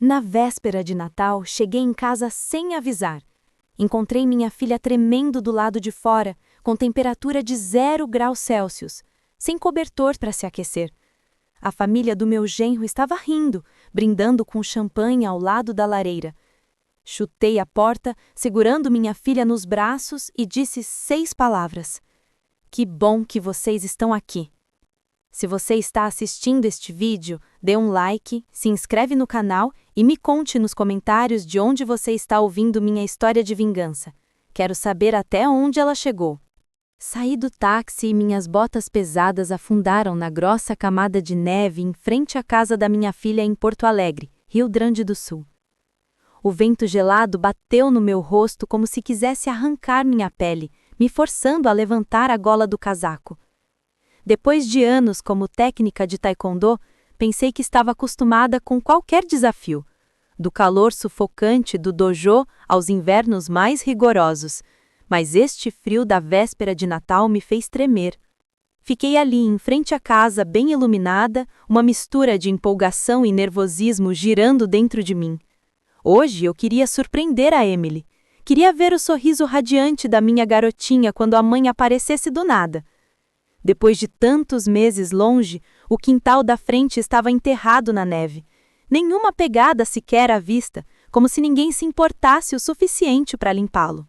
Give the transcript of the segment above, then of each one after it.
Na véspera de Natal, cheguei em casa sem avisar. Encontrei minha filha tremendo do lado de fora, com temperatura de 0 graus Celsius, sem cobertor para se aquecer. A família do meu genro estava rindo, brindando com champanhe ao lado da lareira. Chutei a porta, segurando minha filha nos braços e disse 6 palavras. Que bom que vocês estão aqui. Se você está assistindo este vídeo, dê um like, se inscreve no canal e me conte nos comentários de onde você está ouvindo minha história de vingança. Quero saber até onde ela chegou. Saí do táxi e minhas botas pesadas afundaram na grossa camada de neve em frente à casa da minha filha em Porto Alegre, Rio Grande do Sul. O vento gelado bateu no meu rosto como se quisesse arrancar minha pele, me forçando a levantar a gola do casaco. Depois de anos como técnica de taekwondo, pensei que estava acostumada com qualquer desafio, do calor sufocante do dojo aos invernos mais rigorosos, mas este frio da véspera de Natal me fez tremer. Fiquei ali em frente à casa bem iluminada, uma mistura de empolgação e nervosismo girando dentro de mim. Hoje eu queria surpreender a Emily. Queria ver o sorriso radiante da minha garotinha quando a mãe aparecesse do nada. Depois de tantos meses longe, o quintal da frente estava enterrado na neve. Nenhuma pegada sequer à vista, como se ninguém se importasse o suficiente para limpá-lo.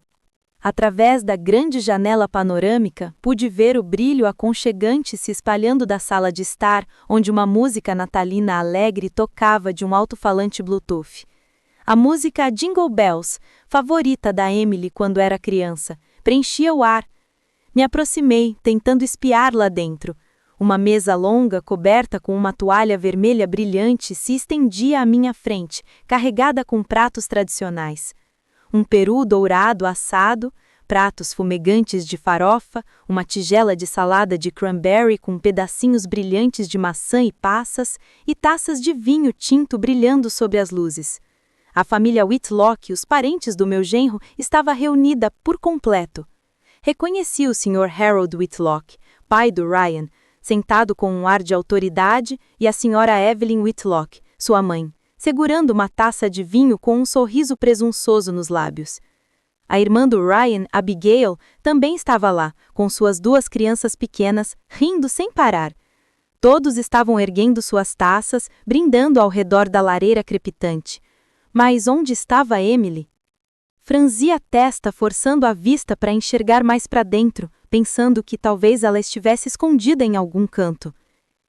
Através da grande janela panorâmica, pude ver o brilho aconchegante se espalhando da sala de estar, onde uma música natalina alegre tocava de um alto-falante Bluetooth. A música Jingle Bells, favorita da Emily quando era criança, preenchia o ar. Me aproximei, tentando espiar lá dentro. Uma mesa longa, coberta com uma toalha vermelha brilhante, se estendia à minha frente, carregada com pratos tradicionais. Um peru dourado assado, pratos fumegantes de farofa, uma tigela de salada de cranberry com pedacinhos brilhantes de maçã e passas, e taças de vinho tinto brilhando sob as luzes. A família Whitlock, os parentes do meu genro, estava reunida por completo. Reconheci o Sr. Harold Whitlock, pai do Ryan, sentado com um ar de autoridade, e a Sra. Evelyn Whitlock, sua mãe, segurando uma taça de vinho com um sorriso presunçoso nos lábios. A irmã do Ryan, Abigail, também estava lá, com suas 2 crianças pequenas, rindo sem parar. Todos estavam erguendo suas taças, brindando ao redor da lareira crepitante. Mas onde estava Emily? Franzi a testa, forçando a vista para enxergar mais para dentro, pensando que talvez ela estivesse escondida em algum canto.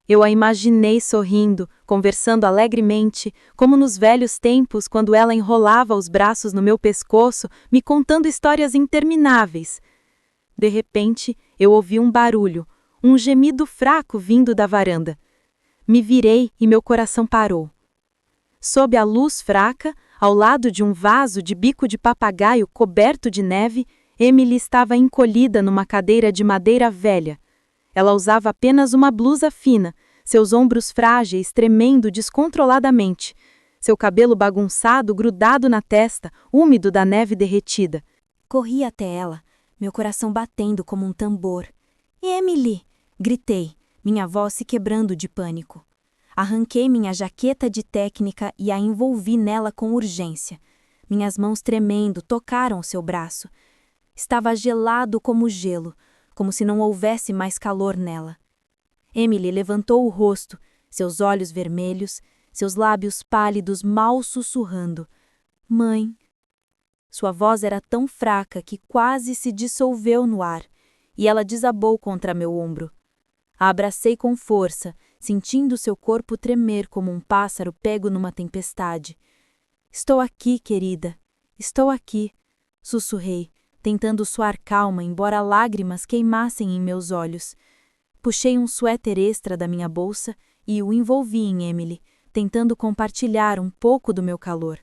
Eu a imaginei sorrindo, conversando alegremente, como nos velhos tempos quando ela enrolava os braços no meu pescoço, me contando histórias intermináveis. De repente, eu ouvi um barulho, um gemido fraco vindo da varanda. Me virei e meu coração parou. Sob a luz fraca, ao lado de um vaso de bico de papagaio coberto de neve, Emily estava encolhida numa cadeira de madeira velha. Ela usava apenas uma blusa fina, seus ombros frágeis tremendo descontroladamente, seu cabelo bagunçado grudado na testa, úmido da neve derretida. Corri até ela, meu coração batendo como um tambor. "Emily!" gritei, minha voz se quebrando de pânico. Arranquei minha jaqueta de técnica e a envolvi nela com urgência. Minhas mãos tremendo tocaram o seu braço. Estava gelado como gelo, como se não houvesse mais calor nela. Emily levantou o rosto, seus olhos vermelhos, seus lábios pálidos mal sussurrando. "Mãe." Sua voz era tão fraca que quase se dissolveu no ar, e ela desabou contra meu ombro. A abracei com força, sentindo seu corpo tremer como um pássaro pego numa tempestade. "Estou aqui, querida. Estou aqui", sussurrei, tentando soar calma, embora lágrimas queimassem em meus olhos. Puxei um suéter extra da minha bolsa e o envolvi em Emily, tentando compartilhar um pouco do meu calor.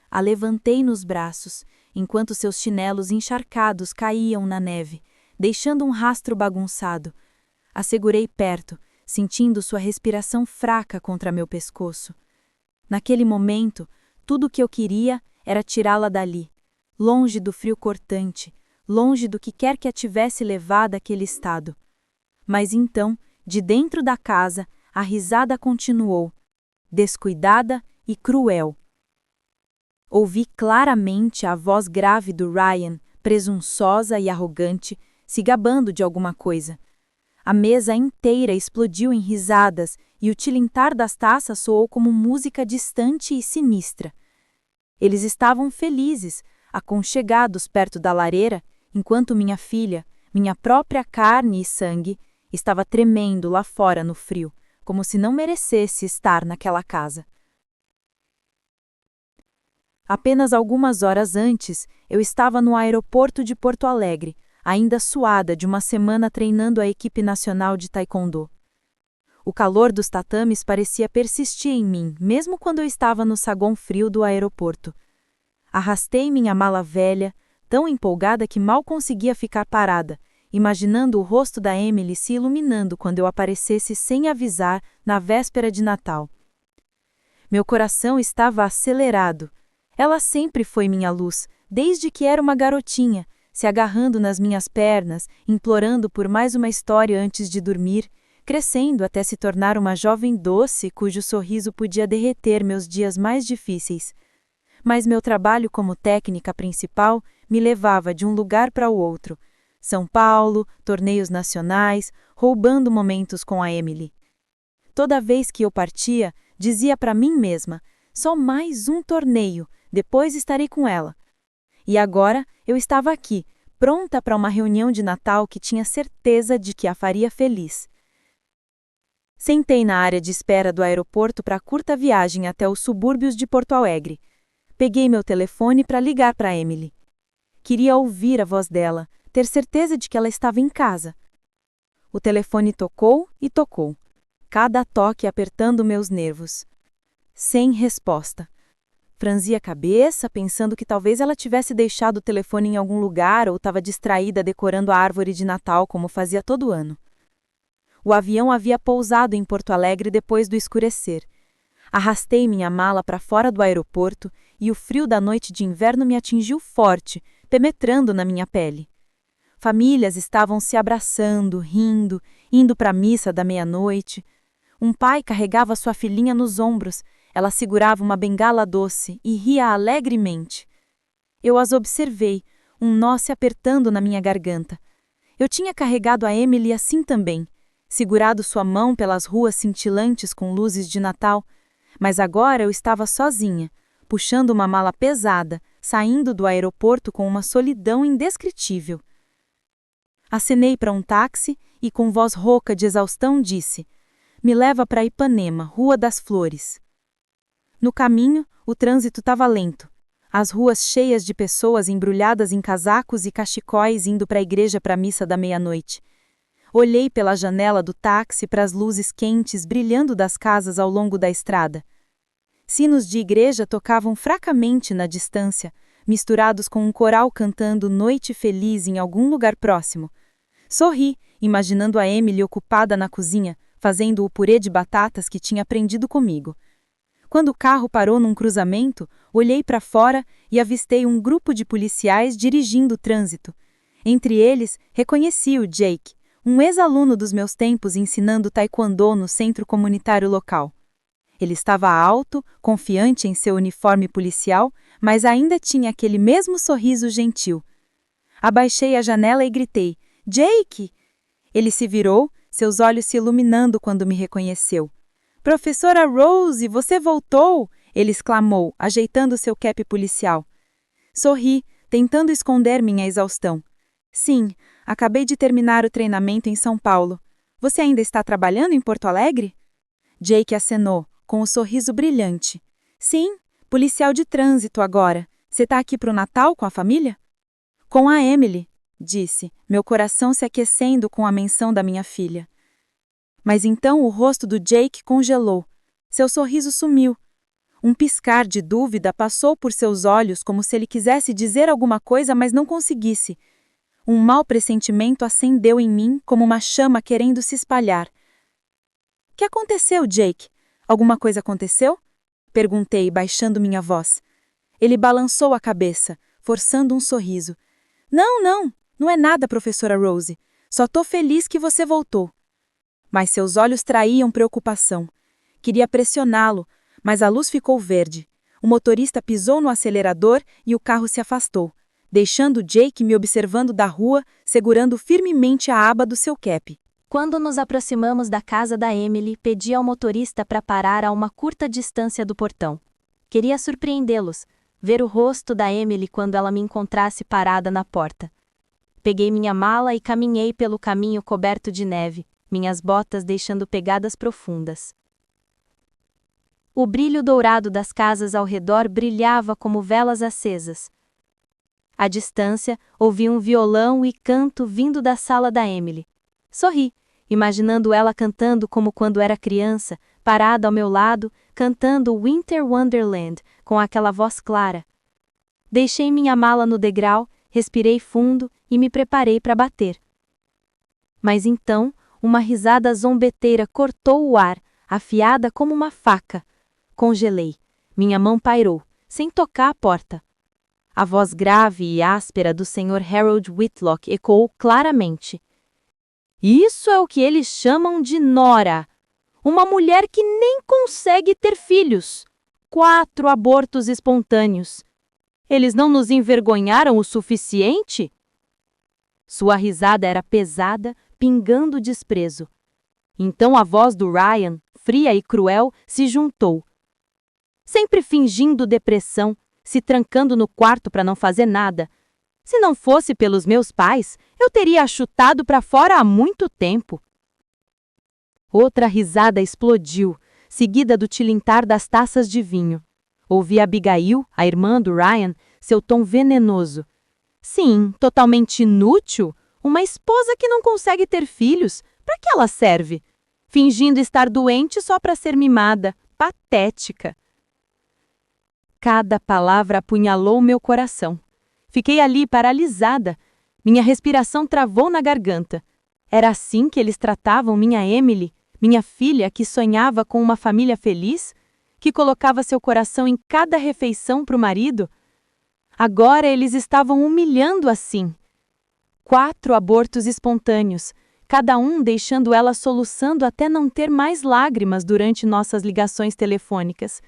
A levantei nos braços, enquanto seus chinelos encharcados caíam na neve, deixando um rastro bagunçado. A segurei perto, sentindo sua respiração fraca contra meu pescoço. Naquele momento, tudo o que eu queria era tirá-la dali, longe do frio cortante, longe do que quer que a tivesse levado àquele estado. Mas então, de dentro da casa, a risada continuou, descuidada e cruel. Ouvi claramente a voz grave do Ryan, presunçosa e arrogante, se gabando de alguma coisa. A mesa inteira explodiu em risadas e o tilintar das taças soou como música distante e sinistra. Eles estavam felizes, aconchegados perto da lareira, enquanto minha filha, minha própria carne e sangue, estava tremendo lá fora no frio, como se não merecesse estar naquela casa. Apenas algumas horas antes, eu estava no aeroporto de Porto Alegre, ainda suada de uma semana treinando a equipe nacional de taekwondo. O calor dos tatames parecia persistir em mim, mesmo quando eu estava no saguão frio do aeroporto. Arrastei minha mala velha, tão empolgada que mal conseguia ficar parada, imaginando o rosto da Emily se iluminando quando eu aparecesse sem avisar na véspera de Natal. Meu coração estava acelerado. Ela sempre foi minha luz, desde que era uma garotinha, se agarrando nas minhas pernas, implorando por mais uma história antes de dormir, crescendo até se tornar uma jovem doce cujo sorriso podia derreter meus dias mais difíceis. Mas meu trabalho como técnica principal me levava de um lugar para o outro. São Paulo, torneios nacionais, roubando momentos com a Emily. Toda vez que eu partia, dizia para mim mesma, só mais um torneio, depois estarei com ela. E agora eu estava aqui, pronta para uma reunião de Natal que tinha certeza de que a faria feliz. Sentei na área de espera do aeroporto para a curta viagem até os subúrbios de Porto Alegre. Peguei meu telefone para ligar para Emily. Queria ouvir a voz dela, ter certeza de que ela estava em casa. O telefone tocou e tocou, cada toque apertando meus nervos. Sem resposta. Franzi a cabeça, pensando que talvez ela tivesse deixado o telefone em algum lugar ou estava distraída decorando a árvore de Natal como fazia todo ano. O avião havia pousado em Porto Alegre depois do escurecer. Arrastei minha mala para fora do aeroporto e o frio da noite de inverno me atingiu forte, penetrando na minha pele. Famílias estavam se abraçando, rindo, indo para a missa da meia-noite. Um pai carregava sua filhinha nos ombros. Ela segurava uma bengala doce e ria alegremente. Eu as observei, um nó se apertando na minha garganta. Eu tinha carregado a Emily assim também, segurado sua mão pelas ruas cintilantes com luzes de Natal, mas agora eu estava sozinha, puxando uma mala pesada, saindo do aeroporto com uma solidão indescritível. Acenei para um táxi e, com voz rouca de exaustão, disse: "Me leva para Ipanema, Rua das Flores." No caminho, o trânsito estava lento. As ruas cheias de pessoas embrulhadas em casacos e cachecóis indo para a igreja para a missa da meia-noite. Olhei pela janela do táxi para as luzes quentes brilhando das casas ao longo da estrada. Sinos de igreja tocavam fracamente na distância, misturados com um coral cantando Noite Feliz em algum lugar próximo. Sorri, imaginando a Emily ocupada na cozinha, fazendo o purê de batatas que tinha aprendido comigo. Quando o carro parou num cruzamento, olhei para fora e avistei um grupo de policiais dirigindo o trânsito. Entre eles, reconheci o Jake, um ex-aluno dos meus tempos ensinando taekwondo no centro comunitário local. Ele estava alto, confiante em seu uniforme policial, mas ainda tinha aquele mesmo sorriso gentil. Abaixei a janela e gritei: "Jake!" Ele se virou, seus olhos se iluminando quando me reconheceu. "Professora Rose, você voltou!" ele exclamou, ajeitando seu cap policial. Sorri, tentando esconder minha exaustão. "Sim, acabei de terminar o treinamento em São Paulo. Você ainda está trabalhando em Porto Alegre?" Jake acenou, com um sorriso brilhante. "Sim, policial de trânsito agora. Você está aqui para o Natal com a família?" "Com a Emily", disse, meu coração se aquecendo com a menção da minha filha. Mas então o rosto do Jake congelou. Seu sorriso sumiu. Um piscar de dúvida passou por seus olhos como se ele quisesse dizer alguma coisa, mas não conseguisse. Um mau pressentimento acendeu em mim como uma chama querendo se espalhar. "O que aconteceu, Jake? Alguma coisa aconteceu?" perguntei, baixando minha voz. Ele balançou a cabeça, forçando um sorriso. Não é nada, professora Rose. Só tô feliz que você voltou." Mas seus olhos traíam preocupação. Queria pressioná-lo, mas a luz ficou verde. O motorista pisou no acelerador e o carro se afastou, deixando Jake me observando da rua, segurando firmemente a aba do seu cap. Quando nos aproximamos da casa da Emily, pedi ao motorista para parar a uma curta distância do portão. Queria surpreendê-los, ver o rosto da Emily quando ela me encontrasse parada na porta. Peguei minha mala e caminhei pelo caminho coberto de neve, minhas botas deixando pegadas profundas. O brilho dourado das casas ao redor brilhava como velas acesas. À distância, ouvi um violão e canto vindo da sala da Emily. Sorri, imaginando ela cantando como quando era criança, parada ao meu lado, cantando Winter Wonderland, com aquela voz clara. Deixei minha mala no degrau, respirei fundo e me preparei para bater. Mas então, uma risada zombeteira cortou o ar, afiada como uma faca. Congelei. Minha mão pairou, sem tocar a porta. A voz grave e áspera do Sr. Harold Whitlock ecoou claramente. Isso é o que eles chamam de nora. Uma mulher que nem consegue ter filhos. 4 abortos espontâneos. Eles não nos envergonharam o suficiente? Sua risada era pesada, pingando desprezo. Então a voz do Ryan, fria e cruel, se juntou. Sempre fingindo depressão, se trancando no quarto para não fazer nada. Se não fosse pelos meus pais, eu teria a chutado para fora há muito tempo. Outra risada explodiu, seguida do tilintar das taças de vinho. Ouvi Abigail, a irmã do Ryan, seu tom venenoso. Sim, totalmente inútil. Uma esposa que não consegue ter filhos. Para que ela serve? Fingindo estar doente só para ser mimada. Patética. Cada palavra apunhalou meu coração. Fiquei ali paralisada. Minha respiração travou na garganta. Era assim que eles tratavam minha Emily, minha filha que sonhava com uma família feliz, que colocava seu coração em cada refeição para o marido? Agora eles estavam humilhando assim. 4 abortos espontâneos, cada um deixando ela soluçando até não ter mais lágrimas durante nossas ligações telefônicas.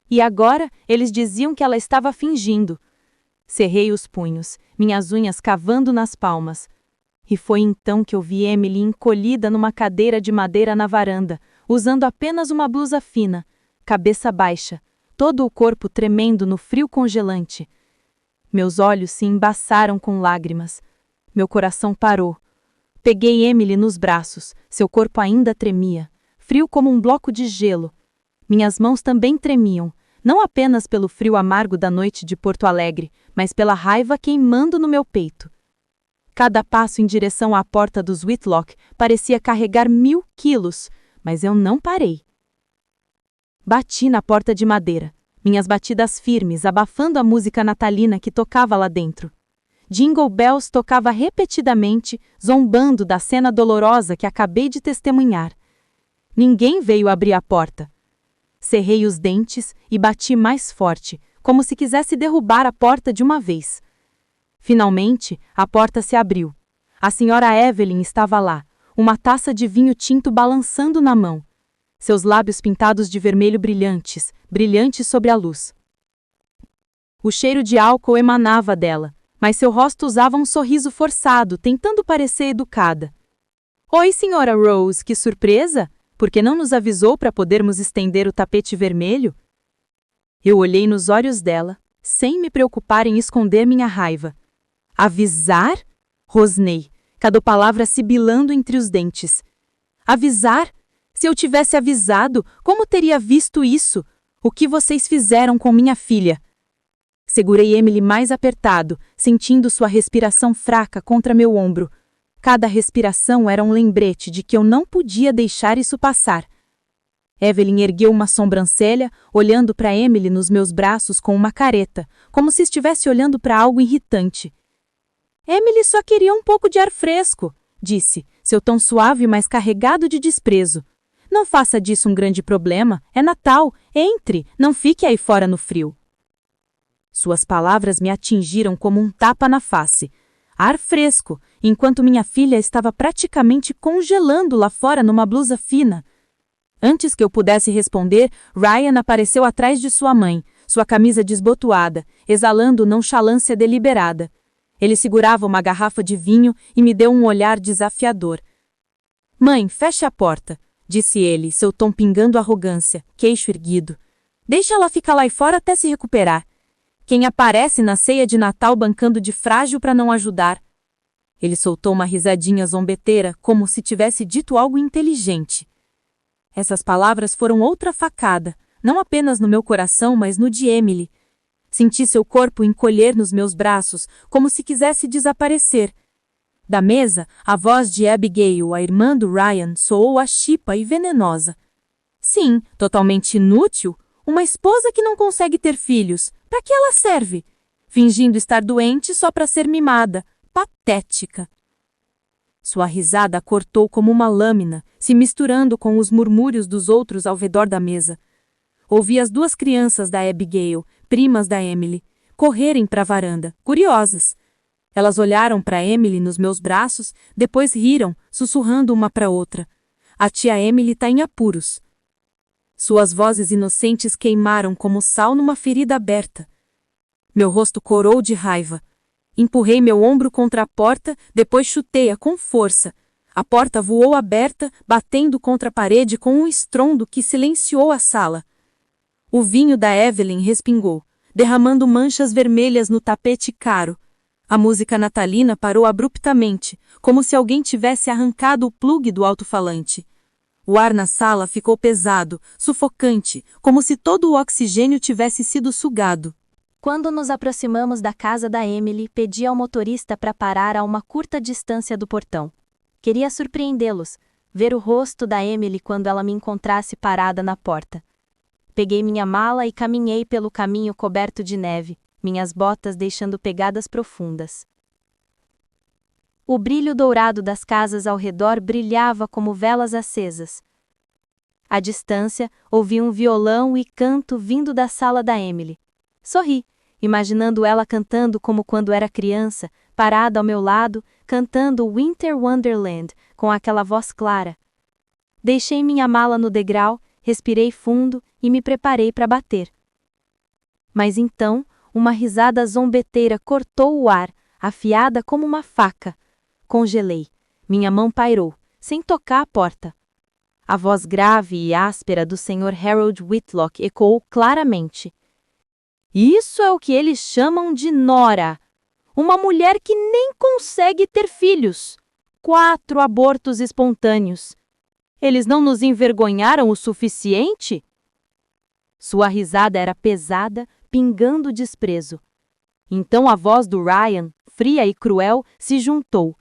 E agora eles diziam que ela estava fingindo. Cerrei os punhos, minhas unhas cavando nas palmas. E foi então que eu vi Emily encolhida numa cadeira de madeira na varanda, usando apenas uma blusa fina, cabeça baixa, todo o corpo tremendo no frio congelante. Meus olhos se embaçaram com lágrimas. Meu coração parou. Peguei Emily nos braços, seu corpo ainda tremia, frio como um bloco de gelo. Minhas mãos também tremiam, não apenas pelo frio amargo da noite de Porto Alegre, mas pela raiva queimando no meu peito. Cada passo em direção à porta dos Whitlock parecia carregar 1000 quilos, mas eu não parei. Bati na porta de madeira, minhas batidas firmes abafando a música natalina que tocava lá dentro. Jingle Bells tocava repetidamente, zombando da cena dolorosa que acabei de testemunhar. Ninguém veio abrir a porta. Cerrei os dentes e bati mais forte, como se quisesse derrubar a porta de uma vez. Finalmente, a porta se abriu. A senhora Evelyn estava lá, uma taça de vinho tinto balançando na mão. Seus lábios pintados de vermelho brilhantes, brilhantes sobre a luz. O cheiro de álcool emanava dela, mas seu rosto usava um sorriso forçado, tentando parecer educada. Oi, senhora Rose, que surpresa! Por que não nos avisou para podermos estender o tapete vermelho? Eu olhei nos olhos dela, sem me preocupar em esconder minha raiva. Avisar? Rosnei, cada palavra sibilando entre os dentes. Avisar? Se eu tivesse avisado, como teria visto isso? O que vocês fizeram com minha filha? Segurei Emily mais apertado, sentindo sua respiração fraca contra meu ombro. Cada respiração era um lembrete de que eu não podia deixar isso passar. Evelyn ergueu uma sobrancelha, olhando para Emily nos meus braços com uma careta, como se estivesse olhando para algo irritante. Emily só queria um pouco de ar fresco, disse, seu tom suave mas carregado de desprezo. Não faça disso um grande problema, é Natal, entre, não fique aí fora no frio. Suas palavras me atingiram como um tapa na face. Ar fresco, enquanto minha filha estava praticamente congelando lá fora numa blusa fina. Antes que eu pudesse responder, Ryan apareceu atrás de sua mãe, sua camisa desbotoada, exalando nonchalância deliberada. Ele segurava uma garrafa de vinho e me deu um olhar desafiador. Mãe, feche a porta, disse ele, seu tom pingando arrogância, queixo erguido. Deixa ela ficar lá fora até se recuperar. Quem aparece na ceia de Natal bancando de frágil para não ajudar? Ele soltou uma risadinha zombeteira, como se tivesse dito algo inteligente. Essas palavras foram outra facada, não apenas no meu coração, mas no de Emily. Senti seu corpo encolher nos meus braços, como se quisesse desaparecer. Da mesa, a voz de Abigail, a irmã do Ryan, soou achipa e venenosa. Sim, totalmente inútil, uma esposa que não consegue ter filhos. Para que ela serve? Fingindo estar doente só para ser mimada. Patética. Sua risada cortou como uma lâmina, se misturando com os murmúrios dos outros ao redor da mesa. Ouvi as duas crianças da Abigail, primas da Emily, correrem para a varanda, curiosas. Elas olharam para Emily nos meus braços, depois riram, sussurrando uma para outra. A tia Emily está em apuros. Suas vozes inocentes queimaram como sal numa ferida aberta. Meu rosto corou de raiva. Empurrei meu ombro contra a porta, depois chutei-a com força. A porta voou aberta, batendo contra a parede com um estrondo que silenciou a sala. O vinho da Evelyn respingou, derramando manchas vermelhas no tapete caro. A música natalina parou abruptamente, como se alguém tivesse arrancado o plugue do alto-falante. O ar na sala ficou pesado, sufocante, como se todo o oxigênio tivesse sido sugado. Quando nos aproximamos da casa da Emily, pedi ao motorista para parar a uma curta distância do portão. Queria surpreendê-los, ver o rosto da Emily quando ela me encontrasse parada na porta. Peguei minha mala e caminhei pelo caminho coberto de neve, minhas botas deixando pegadas profundas. O brilho dourado das casas ao redor brilhava como velas acesas. À distância, ouvi um violão e canto vindo da sala da Emily. Sorri, imaginando ela cantando como quando era criança, parada ao meu lado, cantando Winter Wonderland, com aquela voz clara. Deixei minha mala no degrau, respirei fundo e me preparei para bater. Mas então, uma risada zombeteira cortou o ar, afiada como uma faca. Congelei. Minha mão pairou, sem tocar a porta. A voz grave e áspera do Sr. Harold Whitlock ecoou claramente. Isso é o que eles chamam de nora. Uma mulher que nem consegue ter filhos. 4 abortos espontâneos. Eles não nos envergonharam o suficiente? Sua risada era pesada, pingando desprezo. Então a voz do Ryan, fria e cruel, se juntou.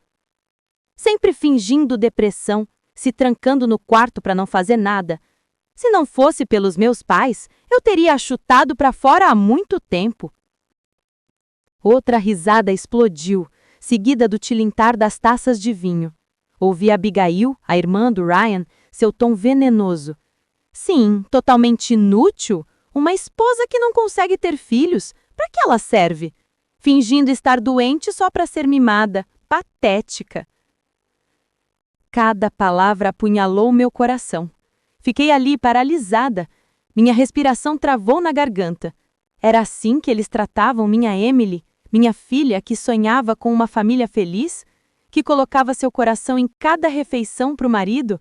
Sempre fingindo depressão, se trancando no quarto para não fazer nada. Se não fosse pelos meus pais, eu teria a chutado para fora há muito tempo. Outra risada explodiu, seguida do tilintar das taças de vinho. Ouvi Abigail, a irmã do Ryan, seu tom venenoso. Sim, totalmente inútil. Uma esposa que não consegue ter filhos. Para que ela serve? Fingindo estar doente só para ser mimada. Patética. Cada palavra apunhalou meu coração. Fiquei ali paralisada. Minha respiração travou na garganta. Era assim que eles tratavam minha Emily, minha filha que sonhava com uma família feliz, que colocava seu coração em cada refeição para o marido?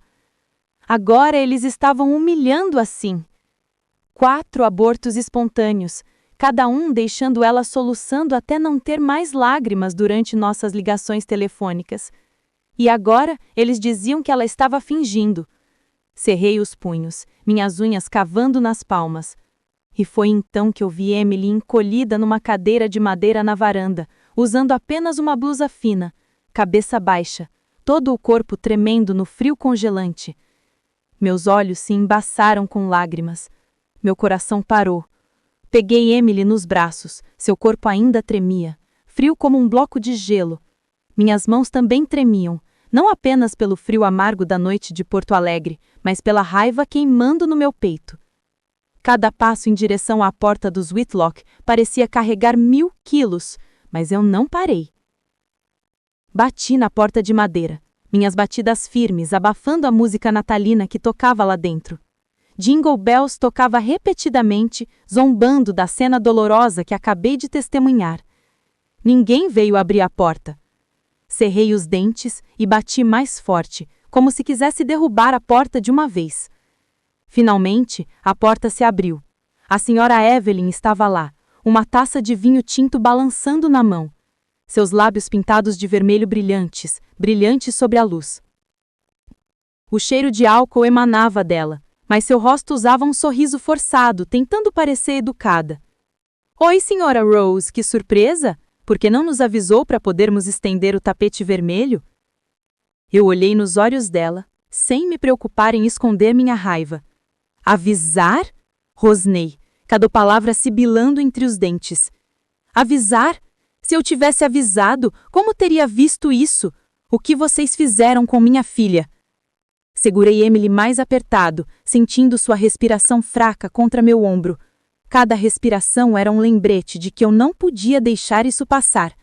Agora eles estavam humilhando assim. 4 abortos espontâneos, cada um deixando ela soluçando até não ter mais lágrimas durante nossas ligações telefônicas. E agora eles diziam que ela estava fingindo. Cerrei os punhos, minhas unhas cavando nas palmas. E foi então que eu vi Emily encolhida numa cadeira de madeira na varanda, usando apenas uma blusa fina, cabeça baixa, todo o corpo tremendo no frio congelante. Meus olhos se embaçaram com lágrimas. Meu coração parou. Peguei Emily nos braços, seu corpo ainda tremia, frio como um bloco de gelo. Minhas mãos também tremiam, não apenas pelo frio amargo da noite de Porto Alegre, mas pela raiva queimando no meu peito. Cada passo em direção à porta dos Whitlock parecia carregar 1000 quilos, mas eu não parei. Bati na porta de madeira, minhas batidas firmes abafando a música natalina que tocava lá dentro. Jingle Bells tocava repetidamente, zombando da cena dolorosa que acabei de testemunhar. Ninguém veio abrir a porta. Cerrei os dentes e bati mais forte, como se quisesse derrubar a porta de uma vez. Finalmente, a porta se abriu. A senhora Evelyn estava lá, uma taça de vinho tinto balançando na mão. Seus lábios pintados de vermelho brilhantes, brilhantes sobre a luz. O cheiro de álcool emanava dela, mas seu rosto usava um sorriso forçado, tentando parecer educada. Oi, senhora Rose, que surpresa! Por que não nos avisou para podermos estender o tapete vermelho? Eu olhei nos olhos dela, sem me preocupar em esconder minha raiva. Avisar? Rosnei, cada palavra sibilando entre os dentes. Avisar? Se eu tivesse avisado, como teria visto isso? O que vocês fizeram com minha filha? Segurei Emily mais apertado, sentindo sua respiração fraca contra meu ombro. Cada respiração era um lembrete de que eu não podia deixar isso passar.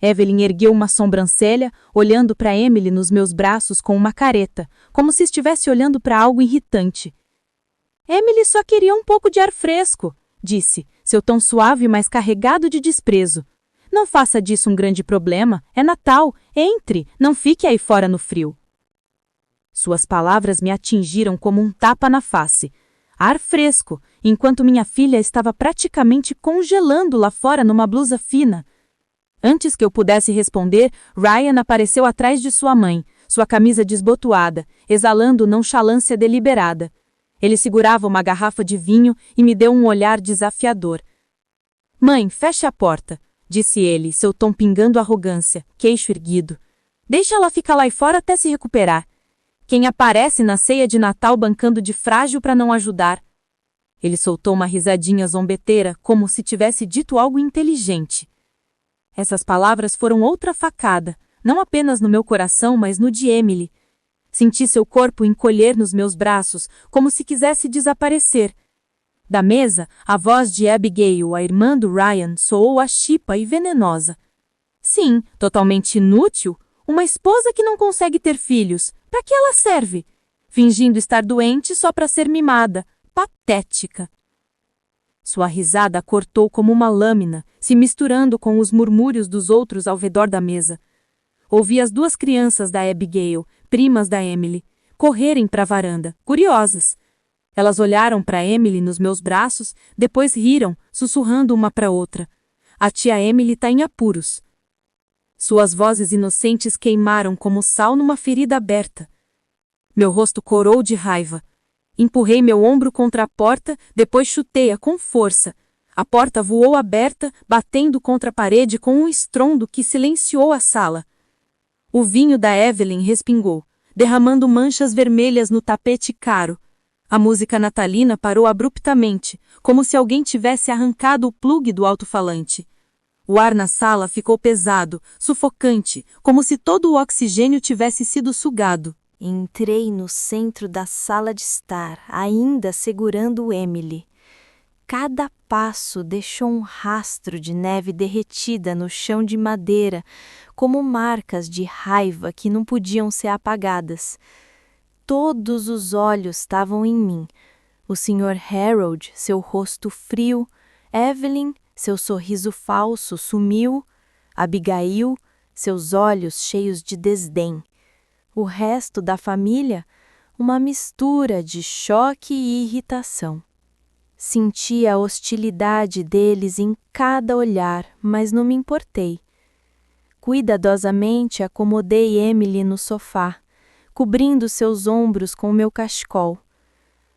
Evelyn ergueu uma sobrancelha, olhando para Emily nos meus braços com uma careta, como se estivesse olhando para algo irritante. Emily só queria um pouco de ar fresco, disse, seu tom suave mas carregado de desprezo. Não faça disso um grande problema, é Natal, entre, não fique aí fora no frio. Suas palavras me atingiram como um tapa na face. Ar fresco, enquanto minha filha estava praticamente congelando lá fora numa blusa fina. Antes que eu pudesse responder, Ryan apareceu atrás de sua mãe, sua camisa desbotoada, exalando nonchalância deliberada. Ele segurava uma garrafa de vinho e me deu um olhar desafiador. Mãe, feche a porta, disse ele, seu tom pingando arrogância, queixo erguido. Deixa ela ficar lá fora até se recuperar. Quem aparece na ceia de Natal bancando de frágil para não ajudar? Ele soltou uma risadinha zombeteira, como se tivesse dito algo inteligente. Essas palavras foram outra facada, não apenas no meu coração, mas no de Emily. Senti seu corpo encolher nos meus braços, como se quisesse desaparecer. Da mesa, a voz de Abigail, a irmã do Ryan, soou achipa e venenosa. Sim, totalmente inútil. Uma esposa que não consegue ter filhos. Para que ela serve? Fingindo estar doente só para ser mimada. Patética. Sua risada cortou como uma lâmina, se misturando com os murmúrios dos outros ao redor da mesa. Ouvi as duas crianças da Abigail, primas da Emily, correrem para a varanda, curiosas. Elas olharam para Emily nos meus braços, depois riram, sussurrando uma para outra. A tia Emily está em apuros. Suas vozes inocentes queimaram como sal numa ferida aberta. Meu rosto corou de raiva. Empurrei meu ombro contra a porta, depois chutei-a com força. A porta voou aberta, batendo contra a parede com um estrondo que silenciou a sala. O vinho da Evelyn respingou, derramando manchas vermelhas no tapete caro. A música natalina parou abruptamente, como se alguém tivesse arrancado o plugue do alto-falante. O ar na sala ficou pesado, sufocante, como se todo o oxigênio tivesse sido sugado. Entrei no centro da sala de estar, ainda segurando Emily. Cada passo deixou um rastro de neve derretida no chão de madeira, como marcas de raiva que não podiam ser apagadas. Todos os olhos estavam em mim. O Sr. Harold, seu rosto frio, Evelyn, seu sorriso falso sumiu, Abigail, seus olhos cheios de desdém. O resto da família, uma mistura de choque e irritação. Senti a hostilidade deles em cada olhar, mas não me importei. Cuidadosamente acomodei Emily no sofá, cobrindo seus ombros com meu cachecol.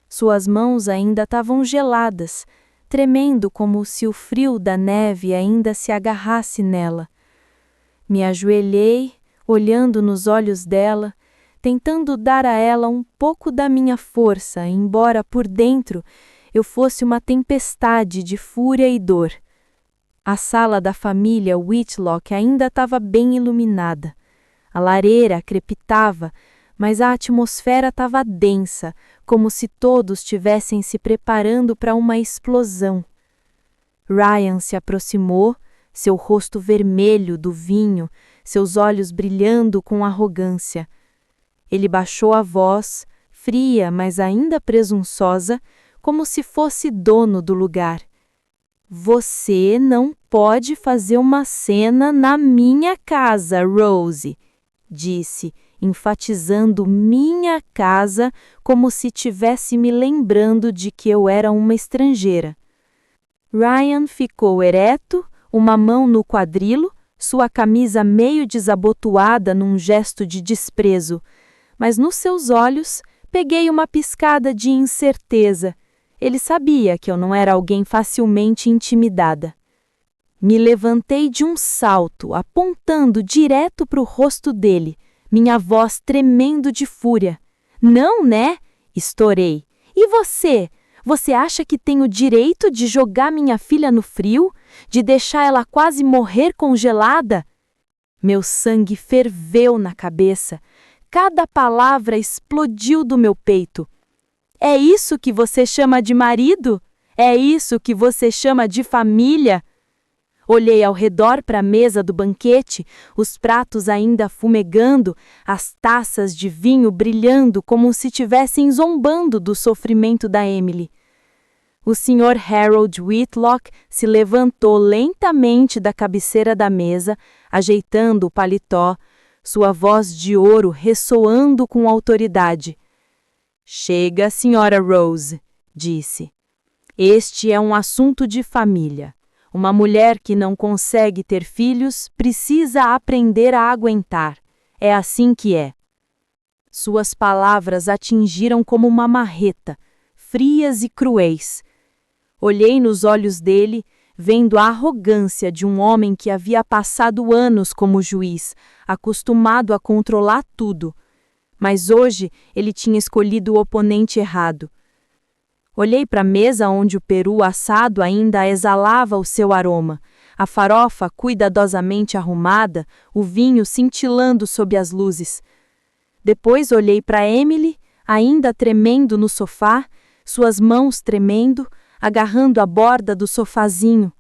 Suas mãos ainda estavam geladas, tremendo como se o frio da neve ainda se agarrasse nela. Me ajoelhei, olhando nos olhos dela, tentando dar a ela um pouco da minha força, embora por dentro eu fosse uma tempestade de fúria e dor. A sala da família Whitlock ainda estava bem iluminada. A lareira crepitava, mas a atmosfera estava densa, como se todos estivessem se preparando para uma explosão. Ryan se aproximou, seu rosto vermelho do vinho, seus olhos brilhando com arrogância. Ele baixou a voz, fria, mas ainda presunçosa, como se fosse dono do lugar. Você não pode fazer uma cena na minha casa, Rose, disse, enfatizando minha casa como se tivesse me lembrando de que eu era uma estrangeira. Ryan ficou ereto, uma mão no quadrilo, sua camisa meio desabotoada num gesto de desprezo, mas nos seus olhos peguei uma piscada de incerteza. Ele sabia que eu não era alguém facilmente intimidada. Me levantei de um salto, apontando direto para o rosto dele, minha voz tremendo de fúria. Não, né? Estourei. E você? Você acha que tem o direito de jogar minha filha no frio? De deixar ela quase morrer congelada? Meu sangue ferveu na cabeça. Cada palavra explodiu do meu peito. É isso que você chama de marido? É isso que você chama de família? Olhei ao redor para a mesa do banquete, os pratos ainda fumegando, as taças de vinho brilhando como se estivessem zombando do sofrimento da Emily. O Sr. Harold Whitlock se levantou lentamente da cabeceira da mesa, ajeitando o paletó, sua voz de ouro ressoando com autoridade. Chega, Sra. Rose, disse. Este é um assunto de família. Uma mulher que não consegue ter filhos precisa aprender a aguentar. É assim que é. Suas palavras atingiram como uma marreta, frias e cruéis. Olhei nos olhos dele, vendo a arrogância de um homem que havia passado anos como juiz, acostumado a controlar tudo. Mas hoje ele tinha escolhido o oponente errado. Olhei para a mesa onde o peru assado ainda exalava o seu aroma, a farofa cuidadosamente arrumada, o vinho cintilando sob as luzes. Depois olhei para Emily, ainda tremendo no sofá, suas mãos tremendo, agarrando a borda do sofazinho.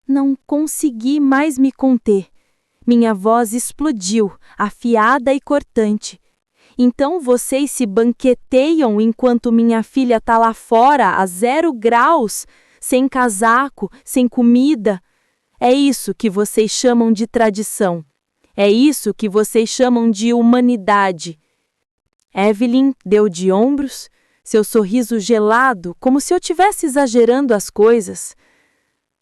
Não consegui mais me conter. Minha voz explodiu, afiada e cortante. Então vocês se banqueteiam enquanto minha filha está lá fora a 0 graus, sem casaco, sem comida. É isso que vocês chamam de tradição. É isso que vocês chamam de humanidade. Evelyn deu de ombros, seu sorriso gelado, como se eu estivesse exagerando as coisas.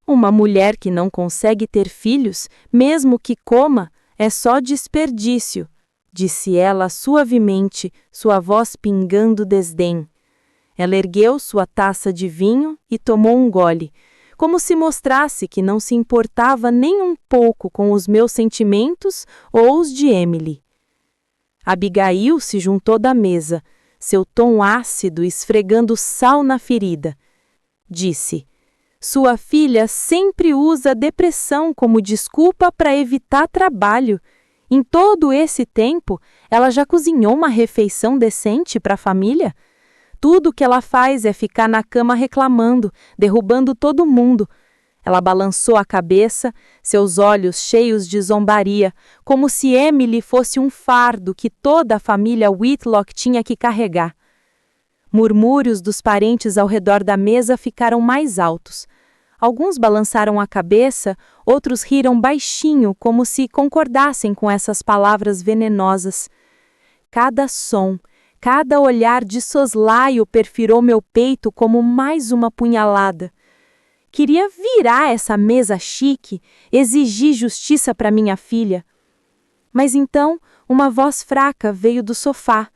Uma mulher que não consegue ter filhos, mesmo que coma, é só desperdício, disse ela suavemente, sua voz pingando desdém. Ela ergueu sua taça de vinho e tomou um gole, como se mostrasse que não se importava nem um pouco com os meus sentimentos ou os de Emily. Abigail se juntou da mesa, seu tom ácido esfregando sal na ferida. Disse: sua filha sempre usa depressão como desculpa para evitar trabalho. Em todo esse tempo, ela já cozinhou uma refeição decente para a família? Tudo que ela faz é ficar na cama reclamando, derrubando todo mundo. Ela balançou a cabeça, seus olhos cheios de zombaria, como se Emily fosse um fardo que toda a família Whitlock tinha que carregar. Murmúrios dos parentes ao redor da mesa ficaram mais altos. Alguns balançaram a cabeça, outros riram baixinho, como se concordassem com essas palavras venenosas. Cada som, cada olhar de soslaio perfurou meu peito como mais uma punhalada. Queria virar essa mesa chique, exigir justiça para minha filha. Mas então, uma voz fraca veio do sofá.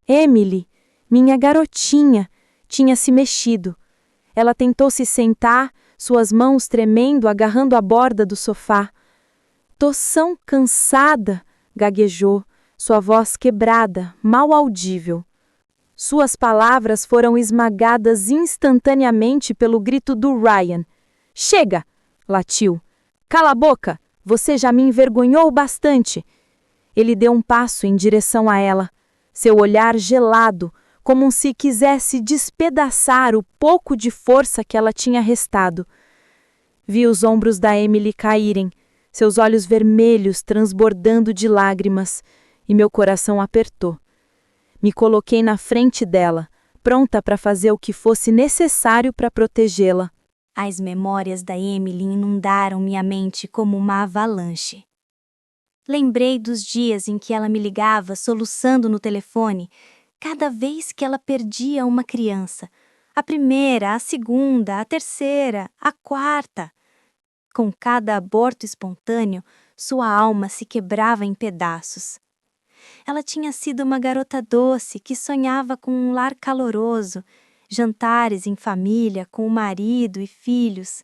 Emily, minha garotinha, tinha se mexido. Ela tentou se sentar, suas mãos tremendo, agarrando a borda do sofá. Tô tão cansada, gaguejou, sua voz quebrada, mal audível. Suas palavras foram esmagadas instantaneamente pelo grito do Ryan. Chega! Latiu. Cala a boca! Você já me envergonhou bastante. Ele deu um passo em direção a ela, seu olhar gelado, como se quisesse despedaçar o pouco de força que ela tinha restado. Vi os ombros da Emily caírem, seus olhos vermelhos transbordando de lágrimas, e meu coração apertou. Me coloquei na frente dela, pronta para fazer o que fosse necessário para protegê-la. As memórias da Emily inundaram minha mente como uma avalanche. Lembrei dos dias em que ela me ligava soluçando no telefone, cada vez que ela perdia uma criança. A primeira, a segunda, a terceira, a quarta. Com cada aborto espontâneo, sua alma se quebrava em pedaços. Ela tinha sido uma garota doce que sonhava com um lar caloroso, jantares em família com o marido e filhos,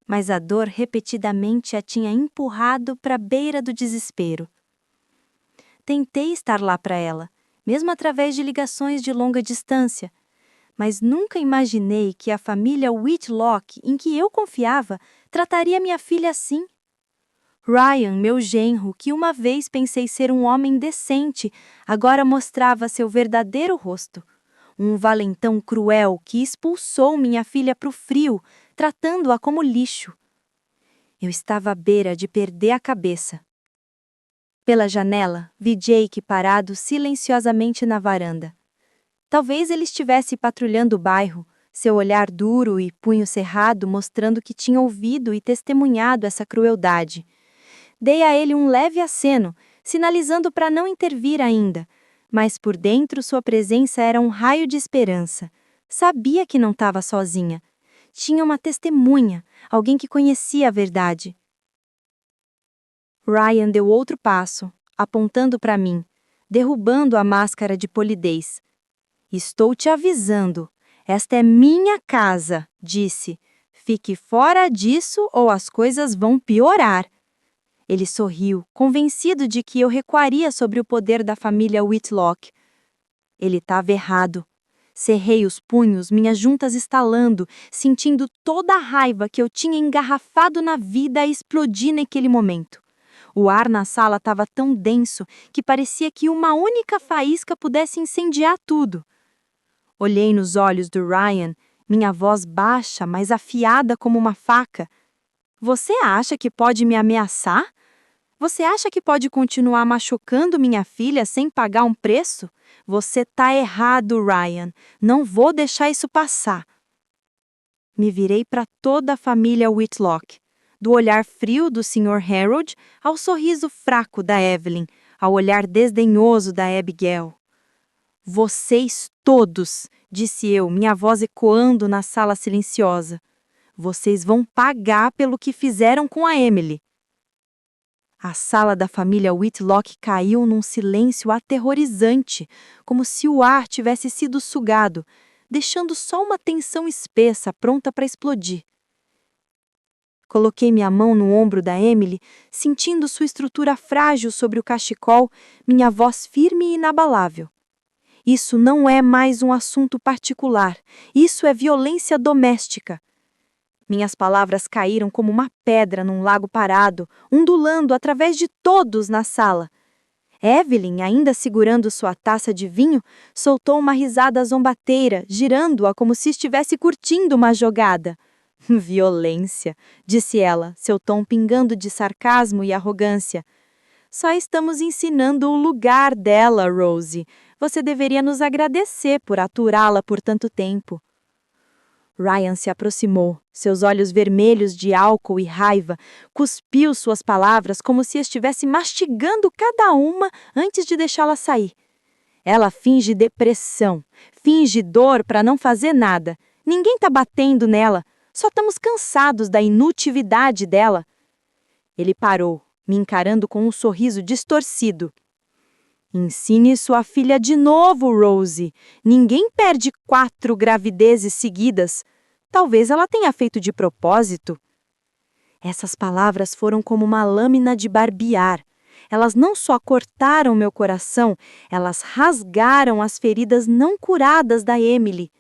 mas a dor repetidamente a tinha empurrado para a beira do desespero. Tentei estar lá para ela, mesmo através de ligações de longa distância, mas nunca imaginei que a família Whitlock, em que eu confiava, trataria minha filha assim. Ryan, meu genro, que uma vez pensei ser um homem decente, agora mostrava seu verdadeiro rosto. Um valentão cruel que expulsou minha filha para o frio, tratando-a como lixo. Eu estava à beira de perder a cabeça. Pela janela, vi Jake parado silenciosamente na varanda. Talvez ele estivesse patrulhando o bairro, seu olhar duro e punho cerrado mostrando que tinha ouvido e testemunhado essa crueldade. Dei a ele um leve aceno, sinalizando para não intervir ainda, mas por dentro sua presença era um raio de esperança. Sabia que não estava sozinha. Tinha uma testemunha, alguém que conhecia a verdade. Ryan deu outro passo, apontando para mim, derrubando a máscara de polidez. Estou te avisando. Esta é minha casa, disse. Fique fora disso ou as coisas vão piorar. Ele sorriu, convencido de que eu recuaria sobre o poder da família Whitlock. Ele estava errado. Cerrei os punhos, minhas juntas estalando, sentindo toda a raiva que eu tinha engarrafado na vida a explodir naquele momento. O ar na sala estava tão denso que parecia que uma única faísca pudesse incendiar tudo. Olhei nos olhos do Ryan, minha voz baixa, mas afiada como uma faca. Você acha que pode me ameaçar? Você acha que pode continuar machucando minha filha sem pagar um preço? Você tá errado, Ryan. Não vou deixar isso passar. Me virei para toda a família Whitlock, do olhar frio do Sr. Harold ao sorriso fraco da Evelyn, ao olhar desdenhoso da Abigail. Vocês todos, disse eu, minha voz ecoando na sala silenciosa. Vocês vão pagar pelo que fizeram com a Emily. A sala da família Whitlock caiu num silêncio aterrorizante, como se o ar tivesse sido sugado, deixando só uma tensão espessa pronta para explodir. Coloquei minha mão no ombro da Emily, sentindo sua estrutura frágil sobre o cachecol, minha voz firme e inabalável. Isso não é mais um assunto particular, isso é violência doméstica. Minhas palavras caíram como uma pedra num lago parado, ondulando através de todos na sala. Evelyn, ainda segurando sua taça de vinho, soltou uma risada zombateira, girando-a como se estivesse curtindo uma jogada. Violência, disse ela, seu tom pingando de sarcasmo e arrogância. Só estamos ensinando o lugar dela, Rosie. Você deveria nos agradecer por aturá-la por tanto tempo. Ryan se aproximou, seus olhos vermelhos de álcool e raiva, cuspiu suas palavras como se estivesse mastigando cada uma antes de deixá-la sair. Ela finge depressão, finge dor para não fazer nada. Ninguém está batendo nela, só estamos cansados da inutilidade dela. Ele parou, me encarando com um sorriso distorcido. Ensine sua filha de novo, Rosie. Ninguém perde 4 gravidezes seguidas. Talvez ela tenha feito de propósito. Essas palavras foram como uma lâmina de barbear. Elas não só cortaram meu coração, elas rasgaram as feridas não curadas da Emily.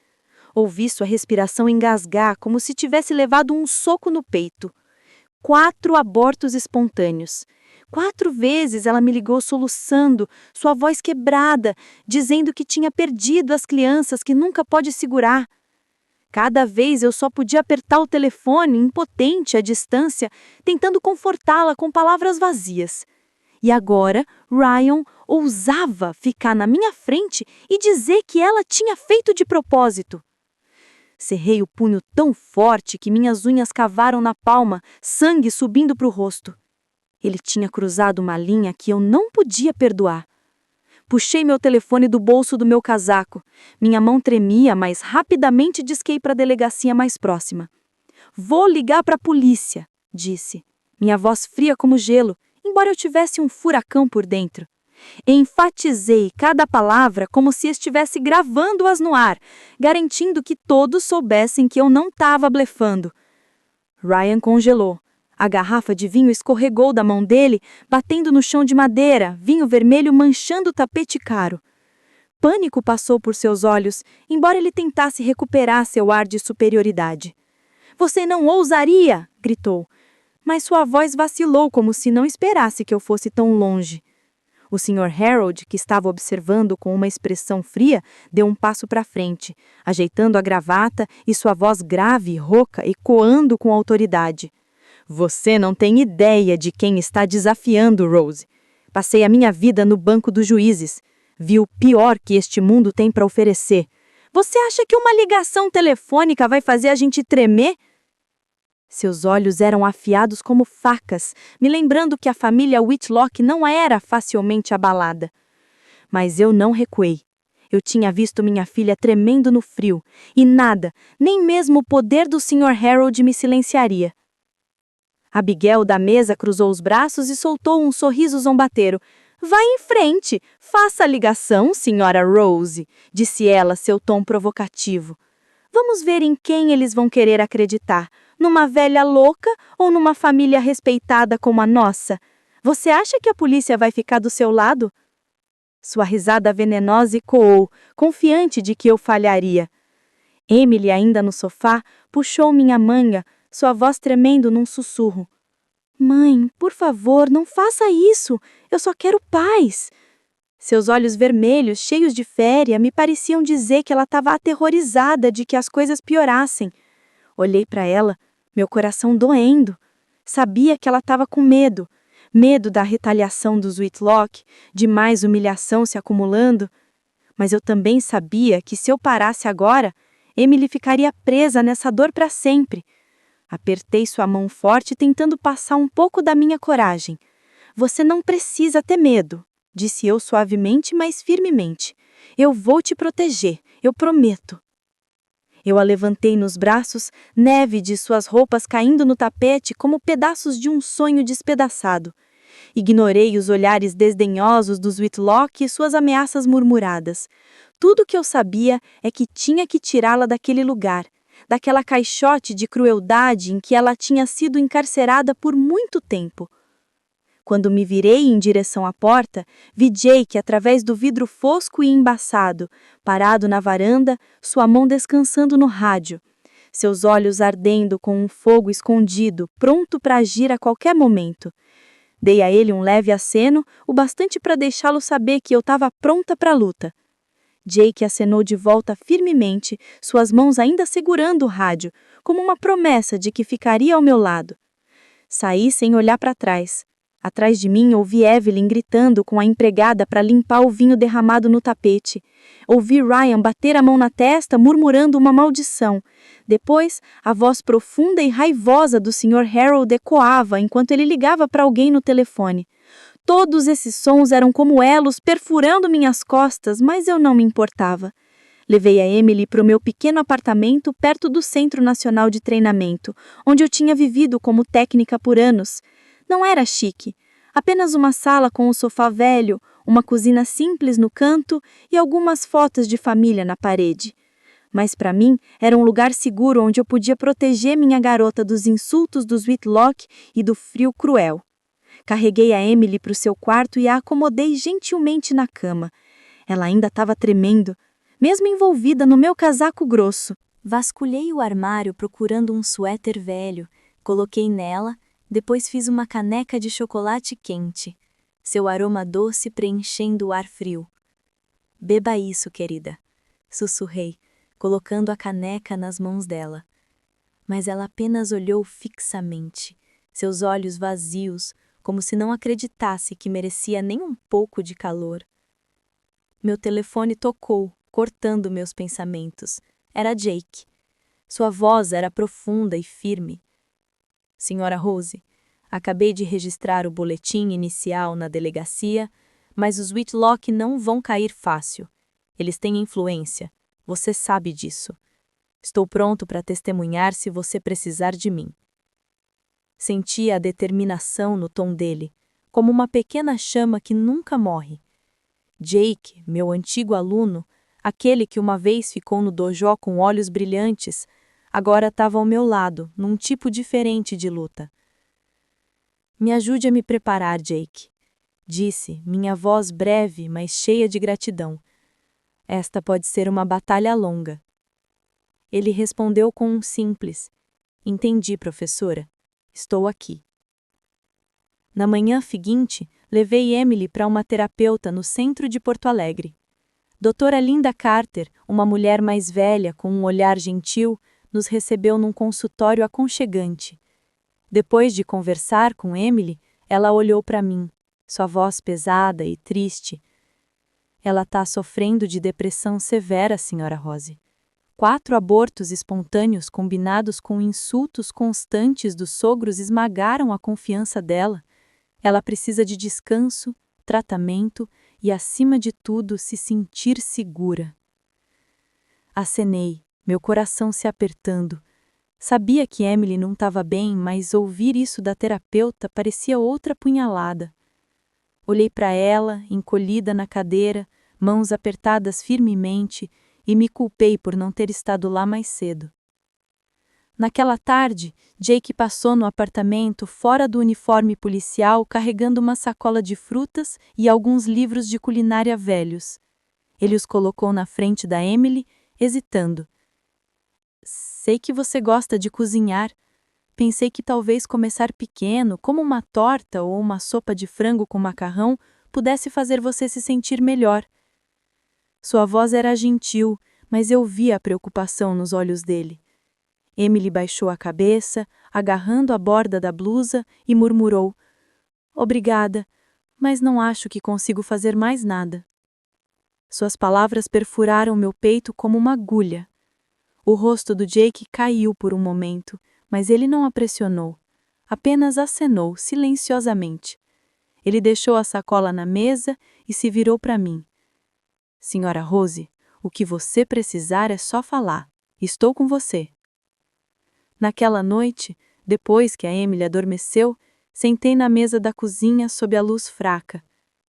Ouvi sua respiração engasgar como se tivesse levado um soco no peito. 4 abortos espontâneos. 4 vezes ela me ligou soluçando, sua voz quebrada, dizendo que tinha perdido as crianças que nunca pode segurar. Cada vez eu só podia apertar o telefone, impotente à distância, tentando confortá-la com palavras vazias. E agora, Ryan ousava ficar na minha frente e dizer que ela tinha feito de propósito. Cerrei o punho tão forte que minhas unhas cavaram na palma, sangue subindo para o rosto. Ele tinha cruzado uma linha que eu não podia perdoar. Puxei meu telefone do bolso do meu casaco. Minha mão tremia, mas rapidamente disquei para a delegacia mais próxima. "Vou ligar para a polícia", disse. Minha voz fria como gelo, embora eu tivesse um furacão por dentro. Enfatizei cada palavra como se estivesse gravando-as no ar, garantindo que todos soubessem que eu não estava blefando. Ryan congelou. A garrafa de vinho escorregou da mão dele, batendo no chão de madeira, vinho vermelho manchando o tapete caro. Pânico passou por seus olhos, embora ele tentasse recuperar seu ar de superioridade. "Você não ousaria!" gritou. Mas sua voz vacilou como se não esperasse que eu fosse tão longe. O Sr. Harold, que estava observando com uma expressão fria, deu um passo para frente, ajeitando a gravata e sua voz grave e rouca ecoando com autoridade. "Você não tem ideia de quem está desafiando, Rose. Passei a minha vida no banco dos juízes. Vi o pior que este mundo tem para oferecer. Você acha que uma ligação telefônica vai fazer a gente tremer?" Seus olhos eram afiados como facas, me lembrando que a família Whitlock não era facilmente abalada. Mas eu não recuei. Eu tinha visto minha filha tremendo no frio, e nada, nem mesmo o poder do Sr. Harold me silenciaria. Abigail da mesa cruzou os braços e soltou um sorriso zombateiro. "Vá em frente, faça a ligação, Sra. Rose", disse ela, seu tom provocativo. "Vamos ver em quem eles vão querer acreditar. Numa velha louca ou numa família respeitada como a nossa? Você acha que a polícia vai ficar do seu lado?" Sua risada venenosa ecoou, confiante de que eu falharia. Emily, ainda no sofá, puxou minha manga, sua voz tremendo num sussurro. "Mãe, por favor, não faça isso. Eu só quero paz." Seus olhos vermelhos, cheios de féria, me pareciam dizer que ela estava aterrorizada de que as coisas piorassem. Olhei para ela, meu coração doendo. Sabia que ela estava com medo. Medo da retaliação dos Whitlock, de mais humilhação se acumulando. Mas eu também sabia que se eu parasse agora, Emily ficaria presa nessa dor para sempre. Apertei sua mão forte, tentando passar um pouco da minha coragem. "Você não precisa ter medo", disse eu suavemente, mas firmemente. "Eu vou te proteger, eu prometo." Eu a levantei nos braços, neve de suas roupas caindo no tapete como pedaços de um sonho despedaçado. Ignorei os olhares desdenhosos dos Whitlock e suas ameaças murmuradas. Tudo o que eu sabia é que tinha que tirá-la daquele lugar, daquela caixote de crueldade em que ela tinha sido encarcerada por muito tempo. Quando me virei em direção à porta, vi Jake através do vidro fosco e embaçado, parado na varanda, sua mão descansando no rádio, seus olhos ardendo com um fogo escondido, pronto para agir a qualquer momento. Dei a ele um leve aceno, o bastante para deixá-lo saber que eu estava pronta para a luta. Jake acenou de volta firmemente, suas mãos ainda segurando o rádio, como uma promessa de que ficaria ao meu lado. Saí sem olhar para trás. Atrás de mim, ouvi Evelyn gritando com a empregada para limpar o vinho derramado no tapete. Ouvi Ryan bater a mão na testa, murmurando uma maldição. Depois, a voz profunda e raivosa do Sr. Harold ecoava enquanto ele ligava para alguém no telefone. Todos esses sons eram como elos perfurando minhas costas, mas eu não me importava. Levei a Emily para o meu pequeno apartamento perto do Centro Nacional de Treinamento, onde eu tinha vivido como técnica por anos. Não era chique, apenas uma sala com um sofá velho, uma cozinha simples no canto e algumas fotos de família na parede. Mas para mim era um lugar seguro onde eu podia proteger minha garota dos insultos dos Whitlock e do frio cruel. Carreguei a Emily para o seu quarto e a acomodei gentilmente na cama. Ela ainda estava tremendo, mesmo envolvida no meu casaco grosso. Vasculhei o armário procurando um suéter velho, coloquei nela. Depois fiz uma caneca de chocolate quente, seu aroma doce preenchendo o ar frio. "Beba isso, querida", sussurrei, colocando a caneca nas mãos dela. Mas ela apenas olhou fixamente, seus olhos vazios, como se não acreditasse que merecia nem um pouco de calor. Meu telefone tocou, cortando meus pensamentos. Era Jake. Sua voz era profunda e firme. Senhora Rose, acabei de registrar o boletim inicial na delegacia, mas os Whitlock não vão cair fácil. Eles têm influência. Você sabe disso. Estou pronto para testemunhar se você precisar de mim. Sentia a determinação no tom dele, como uma pequena chama que nunca morre. Jake, meu antigo aluno, aquele que uma vez ficou no dojo com olhos brilhantes, agora estava ao meu lado, num tipo diferente de luta. Me ajude a me preparar, Jake, disse, minha voz breve, mas cheia de gratidão. Esta pode ser uma batalha longa. Ele respondeu com um simples: entendi, professora. Estou aqui. Na manhã seguinte, levei Emily para uma terapeuta no centro de Porto Alegre. Doutora Linda Carter, uma mulher mais velha com um olhar gentil, nos recebeu num consultório aconchegante. Depois de conversar com Emily, ela olhou para mim, sua voz pesada e triste. Ela está sofrendo de depressão severa, senhora Rose. 4 abortos espontâneos combinados com insultos constantes dos sogros esmagaram a confiança dela. Ela precisa de descanso, tratamento e, acima de tudo, se sentir segura. Acenei, meu coração se apertando. Sabia que Emily não estava bem, mas ouvir isso da terapeuta parecia outra punhalada. Olhei para ela, encolhida na cadeira, mãos apertadas firmemente, e me culpei por não ter estado lá mais cedo. Naquela tarde, Jake passou no apartamento fora do uniforme policial carregando uma sacola de frutas e alguns livros de culinária velhos. Ele os colocou na frente da Emily, hesitando. Sei que você gosta de cozinhar. Pensei que talvez começar pequeno, como uma torta ou uma sopa de frango com macarrão, pudesse fazer você se sentir melhor. Sua voz era gentil, mas eu via a preocupação nos olhos dele. Emily baixou a cabeça, agarrando a borda da blusa, e murmurou: obrigada, mas não acho que consigo fazer mais nada. Suas palavras perfuraram meu peito como uma agulha. O rosto do Jake caiu por um momento, mas ele não a pressionou. Apenas acenou silenciosamente. Ele deixou a sacola na mesa e se virou para mim. Senhora Rose, o que você precisar é só falar. Estou com você. Naquela noite, depois que a Emily adormeceu, sentei na mesa da cozinha sob a luz fraca.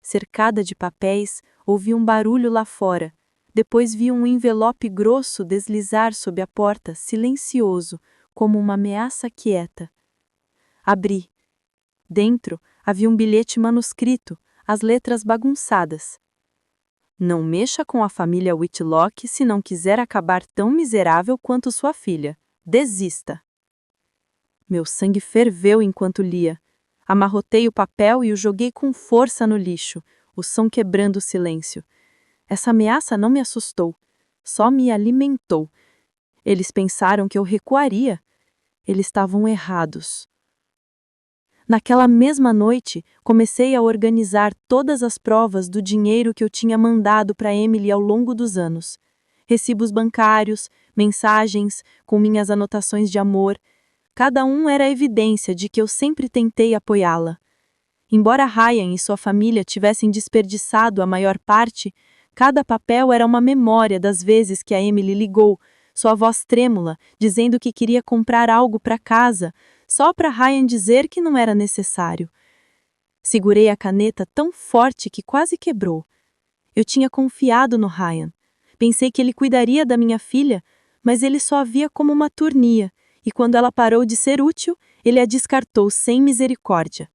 Cercada de papéis, ouvi um barulho lá fora. Depois vi um envelope grosso deslizar sob a porta, silencioso, como uma ameaça quieta. Abri. Dentro havia um bilhete manuscrito, as letras bagunçadas. Não mexa com a família Whitlock se não quiser acabar tão miserável quanto sua filha. Desista. Meu sangue ferveu enquanto lia. Amarrotei o papel e o joguei com força no lixo, o som quebrando o silêncio. Essa ameaça não me assustou, só me alimentou. Eles pensaram que eu recuaria. Eles estavam errados. Naquela mesma noite, comecei a organizar todas as provas do dinheiro que eu tinha mandado para Emily ao longo dos anos. Recibos bancários, mensagens, com minhas anotações de amor. Cada um era evidência de que eu sempre tentei apoiá-la. Embora Ryan e sua família tivessem desperdiçado a maior parte, cada papel era uma memória das vezes que a Emily ligou, sua voz trêmula, dizendo que queria comprar algo para casa, só para Ryan dizer que não era necessário. Segurei a caneta tão forte que quase quebrou. Eu tinha confiado no Ryan. Pensei que ele cuidaria da minha filha, mas ele só a via como uma turnia, e quando ela parou de ser útil, ele a descartou sem misericórdia.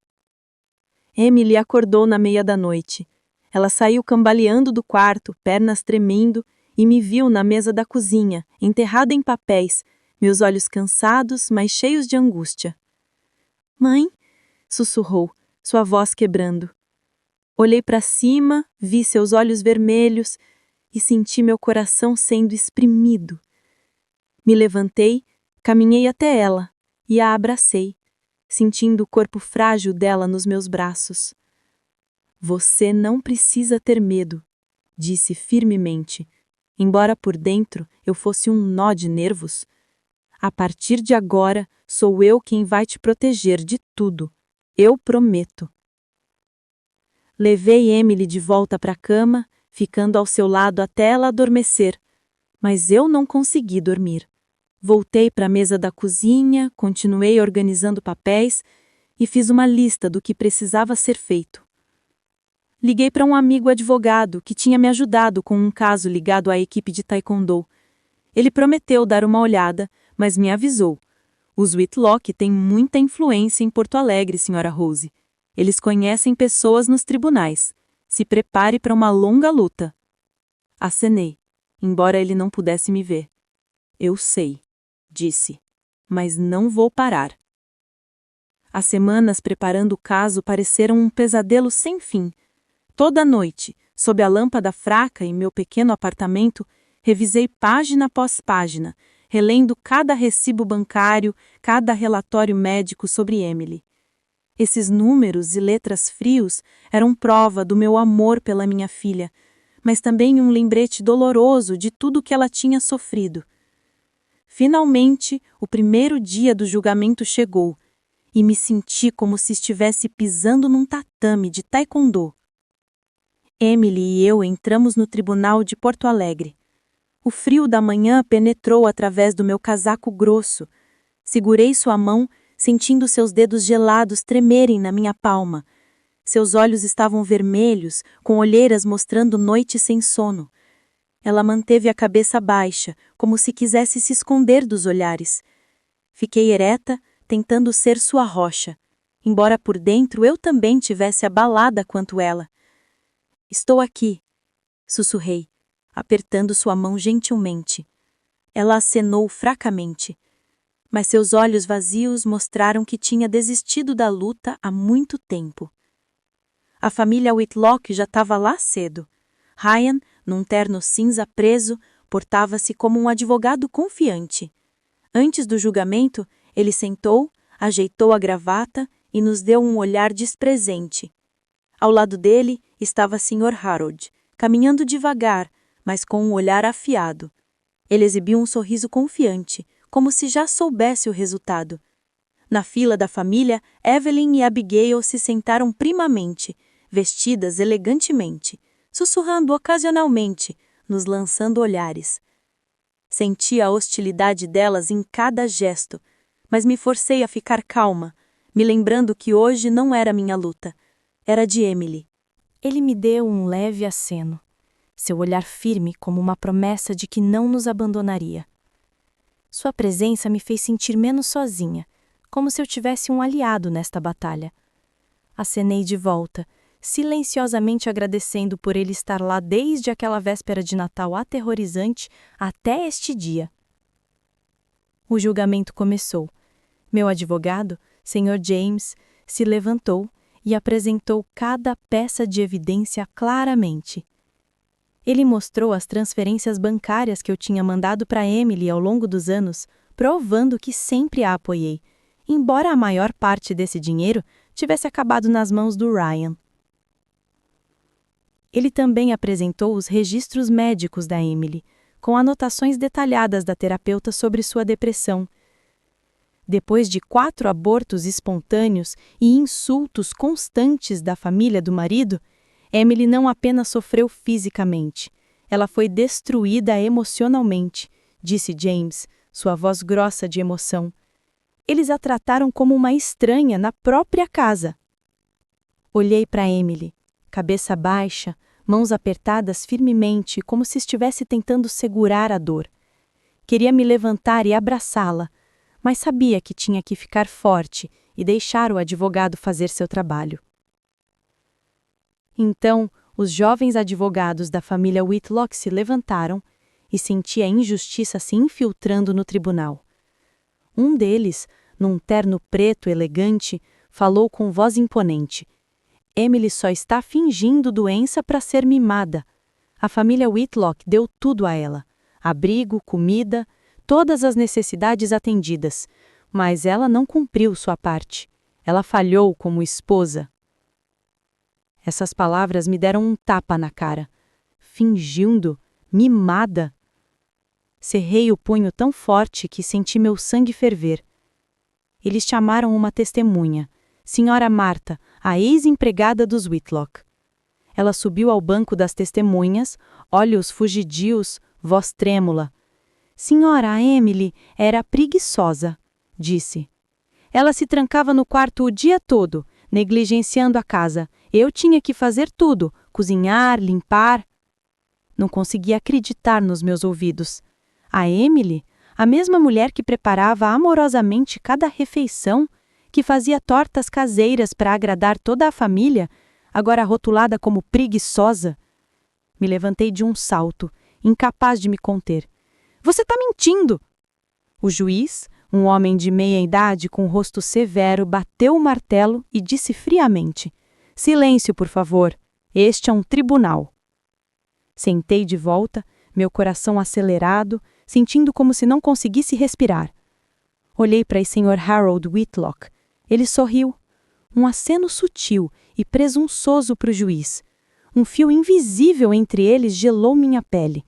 Emily acordou na meia da noite. Ela saiu cambaleando do quarto, pernas tremendo, e me viu na mesa da cozinha, enterrada em papéis, meus olhos cansados, mas cheios de angústia. Mãe, sussurrou, sua voz quebrando. Olhei para cima, vi seus olhos vermelhos e senti meu coração sendo exprimido. Me levantei, caminhei até ela e a abracei. sentindo o corpo frágil dela nos meus braços. Você não precisa ter medo, disse firmemente, embora por dentro eu fosse um nó de nervos. A partir de agora, sou eu quem vai te proteger de tudo. Eu prometo. Levei Emily de volta para a cama, ficando ao seu lado até ela adormecer, mas eu não consegui dormir. Voltei para a mesa da cozinha, continuei organizando papéis e fiz uma lista do que precisava ser feito. Liguei para um amigo advogado que tinha me ajudado com um caso ligado à equipe de taekwondo. Ele prometeu dar uma olhada, mas me avisou. Os Whitlock têm muita influência em Porto Alegre, Sra. Rose. Eles conhecem pessoas nos tribunais. Se prepare para uma longa luta. Acenei, embora ele não pudesse me ver. Eu sei, disse, mas não vou parar. As semanas preparando o caso pareceram um pesadelo sem fim. Toda noite, sob a lâmpada fraca em meu pequeno apartamento, revisei página após página, relendo cada recibo bancário, cada relatório médico sobre Emily. Esses números e letras frios eram prova do meu amor pela minha filha, mas também um lembrete doloroso de tudo que ela tinha sofrido. Finalmente, o primeiro dia do julgamento chegou, e me senti como se estivesse pisando num tatame de taekwondo. Emily e eu entramos no tribunal de Porto Alegre. O frio da manhã penetrou através do meu casaco grosso. Segurei sua mão, sentindo seus dedos gelados tremerem na minha palma. Seus olhos estavam vermelhos, com olheiras mostrando noite sem sono. Ela manteve a cabeça baixa, como se quisesse se esconder dos olhares. Fiquei ereta, tentando ser sua rocha, embora por dentro eu também tivesse abalada quanto ela. Estou aqui, sussurrei, apertando sua mão gentilmente. Ela acenou fracamente, mas seus olhos vazios mostraram que tinha desistido da luta há muito tempo. A família Whitlock já estava lá cedo. Ryan, num terno cinza preso, portava-se como um advogado confiante. Antes do julgamento, ele sentou, ajeitou a gravata e nos deu um olhar desprezente. Ao lado dele estava Sr. Harold, caminhando devagar, mas com um olhar afiado. Ele exibiu um sorriso confiante, como se já soubesse o resultado. Na fila da família, Evelyn e Abigail se sentaram primamente, vestidas elegantemente, sussurrando ocasionalmente, nos lançando olhares. Senti a hostilidade delas em cada gesto, mas me forcei a ficar calma, me lembrando que hoje não era minha luta, era de Emily. Ele me deu um leve aceno, seu olhar firme como uma promessa de que não nos abandonaria. Sua presença me fez sentir menos sozinha, como se eu tivesse um aliado nesta batalha. Acenei de volta, silenciosamente agradecendo por ele estar lá desde aquela véspera de Natal aterrorizante até este dia. O julgamento começou. Meu advogado, Sr. James, se levantou e apresentou cada peça de evidência claramente. Ele mostrou as transferências bancárias que eu tinha mandado para Emily ao longo dos anos, provando que sempre a apoiei, embora a maior parte desse dinheiro tivesse acabado nas mãos do Ryan. Ele também apresentou os registros médicos da Emily, com anotações detalhadas da terapeuta sobre sua depressão. Depois de 4 abortos espontâneos e insultos constantes da família do marido, Emily não apenas sofreu fisicamente, ela foi destruída emocionalmente, disse James, sua voz grossa de emoção. Eles a trataram como uma estranha na própria casa. Olhei para Emily, cabeça baixa, mãos apertadas firmemente, como se estivesse tentando segurar a dor. Queria me levantar e abraçá-la, mas sabia que tinha que ficar forte e deixar o advogado fazer seu trabalho. Então, os jovens advogados da família Whitlock se levantaram e senti a injustiça se infiltrando no tribunal. Um deles, num terno preto elegante, falou com voz imponente. Emily só está fingindo doença para ser mimada. A família Whitlock deu tudo a ela: abrigo, comida, todas as necessidades atendidas, mas ela não cumpriu sua parte. Ela falhou como esposa. Essas palavras me deram um tapa na cara. Fingindo, mimada. Cerrei o punho tão forte que senti meu sangue ferver. Eles chamaram uma testemunha, Senhora Marta, a ex-empregada dos Whitlock. Ela subiu ao banco das testemunhas, olhos fugidios, voz trêmula. Senhora, a Emily era preguiçosa, disse. Ela se trancava no quarto o dia todo, negligenciando a casa. Eu tinha que fazer tudo, cozinhar, limpar. Não conseguia acreditar nos meus ouvidos. A Emily, a mesma mulher que preparava amorosamente cada refeição, que fazia tortas caseiras para agradar toda a família, agora rotulada como preguiçosa. Me levantei de um salto, incapaz de me conter. Você está mentindo! O juiz, um homem de meia idade com o rosto severo, bateu o martelo e disse friamente: Silêncio, por favor. Este é um tribunal. Sentei de volta, meu coração acelerado, sentindo como se não conseguisse respirar. Olhei para o Sr. Harold Whitlock. Ele sorriu. Um aceno sutil e presunçoso para o juiz. Um fio invisível entre eles gelou minha pele.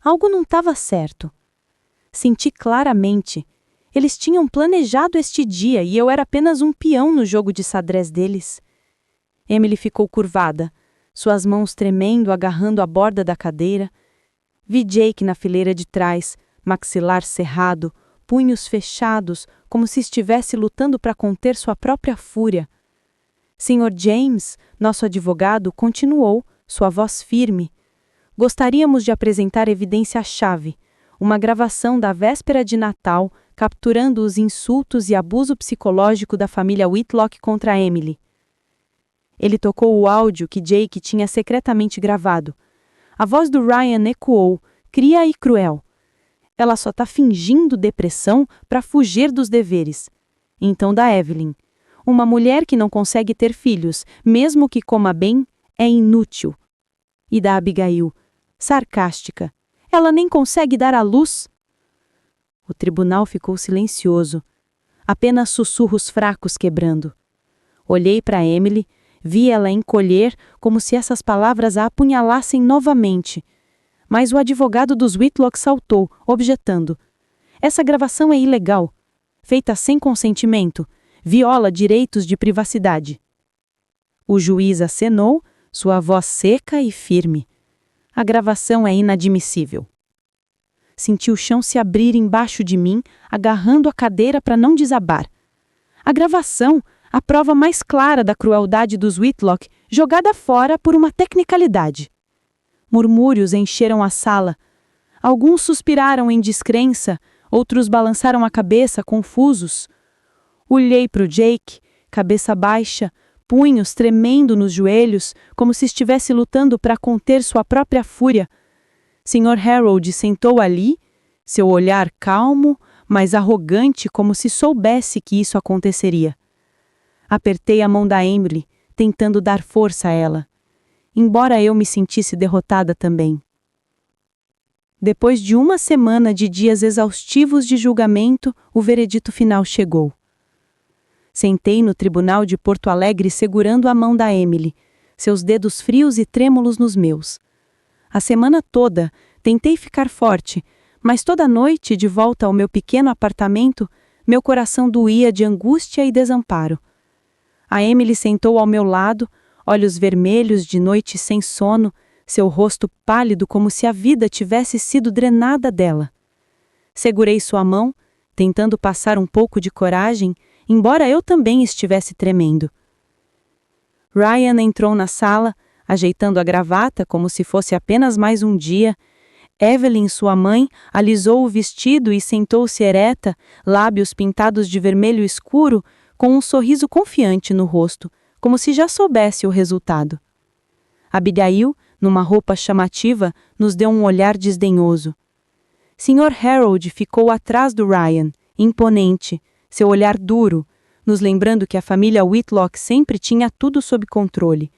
Algo não estava certo. Senti claramente. Eles tinham planejado este dia e eu era apenas um peão no jogo de xadrez deles. Emily ficou curvada, suas mãos tremendo, agarrando a borda da cadeira. Vi Jake na fileira de trás, maxilar cerrado, punhos fechados, como se estivesse lutando para conter sua própria fúria. Sr. James, nosso advogado, continuou, sua voz firme. Gostaríamos de apresentar evidência-chave, uma gravação da véspera de Natal, capturando os insultos e abuso psicológico da família Whitlock contra Emily. Ele tocou o áudio que Jake tinha secretamente gravado. A voz do Ryan ecoou, cria e cruel. Ela só está fingindo depressão para fugir dos deveres. Então da Evelyn. Uma mulher que não consegue ter filhos, mesmo que coma bem, é inútil. E da Abigail, sarcástica. Ela nem consegue dar à luz. O tribunal ficou silencioso. Apenas sussurros fracos quebrando. Olhei para Emily, vi ela encolher como se essas palavras a apunhalassem novamente. Mas o advogado dos Whitlock saltou, objetando. Essa gravação é ilegal. Feita sem consentimento. Viola direitos de privacidade. O juiz acenou, sua voz seca e firme. A gravação é inadmissível. Senti o chão se abrir embaixo de mim, agarrando a cadeira para não desabar. A gravação, a prova mais clara da crueldade dos Whitlock, jogada fora por uma tecnicalidade. Murmúrios encheram a sala. Alguns suspiraram em descrença, outros balançaram a cabeça, confusos. Olhei para o Jake, cabeça baixa, punhos tremendo nos joelhos, como se estivesse lutando para conter sua própria fúria. Sr. Harold sentou ali, seu olhar calmo, mas arrogante, como se soubesse que isso aconteceria. Apertei a mão da Emily, tentando dar força a ela, embora eu me sentisse derrotada também. Depois de uma semana de dias exaustivos de julgamento, o veredito final chegou. Sentei no tribunal de Porto Alegre segurando a mão da Emily, seus dedos frios e trêmulos nos meus. A semana toda, tentei ficar forte, mas toda noite, de volta ao meu pequeno apartamento, meu coração doía de angústia e desamparo. A Emily sentou ao meu lado, olhos vermelhos de noite sem sono, seu rosto pálido como se a vida tivesse sido drenada dela. Segurei sua mão, tentando passar um pouco de coragem, embora eu também estivesse tremendo. Ryan entrou na sala, ajeitando a gravata como se fosse apenas mais um dia. Evelyn, sua mãe, alisou o vestido e sentou-se ereta, lábios pintados de vermelho escuro, com um sorriso confiante no rosto, como se já soubesse o resultado. Abigail, numa roupa chamativa, nos deu um olhar desdenhoso. Sr. Harold ficou atrás do Ryan, imponente, seu olhar duro, nos lembrando que a família Whitlock sempre tinha tudo sob controle.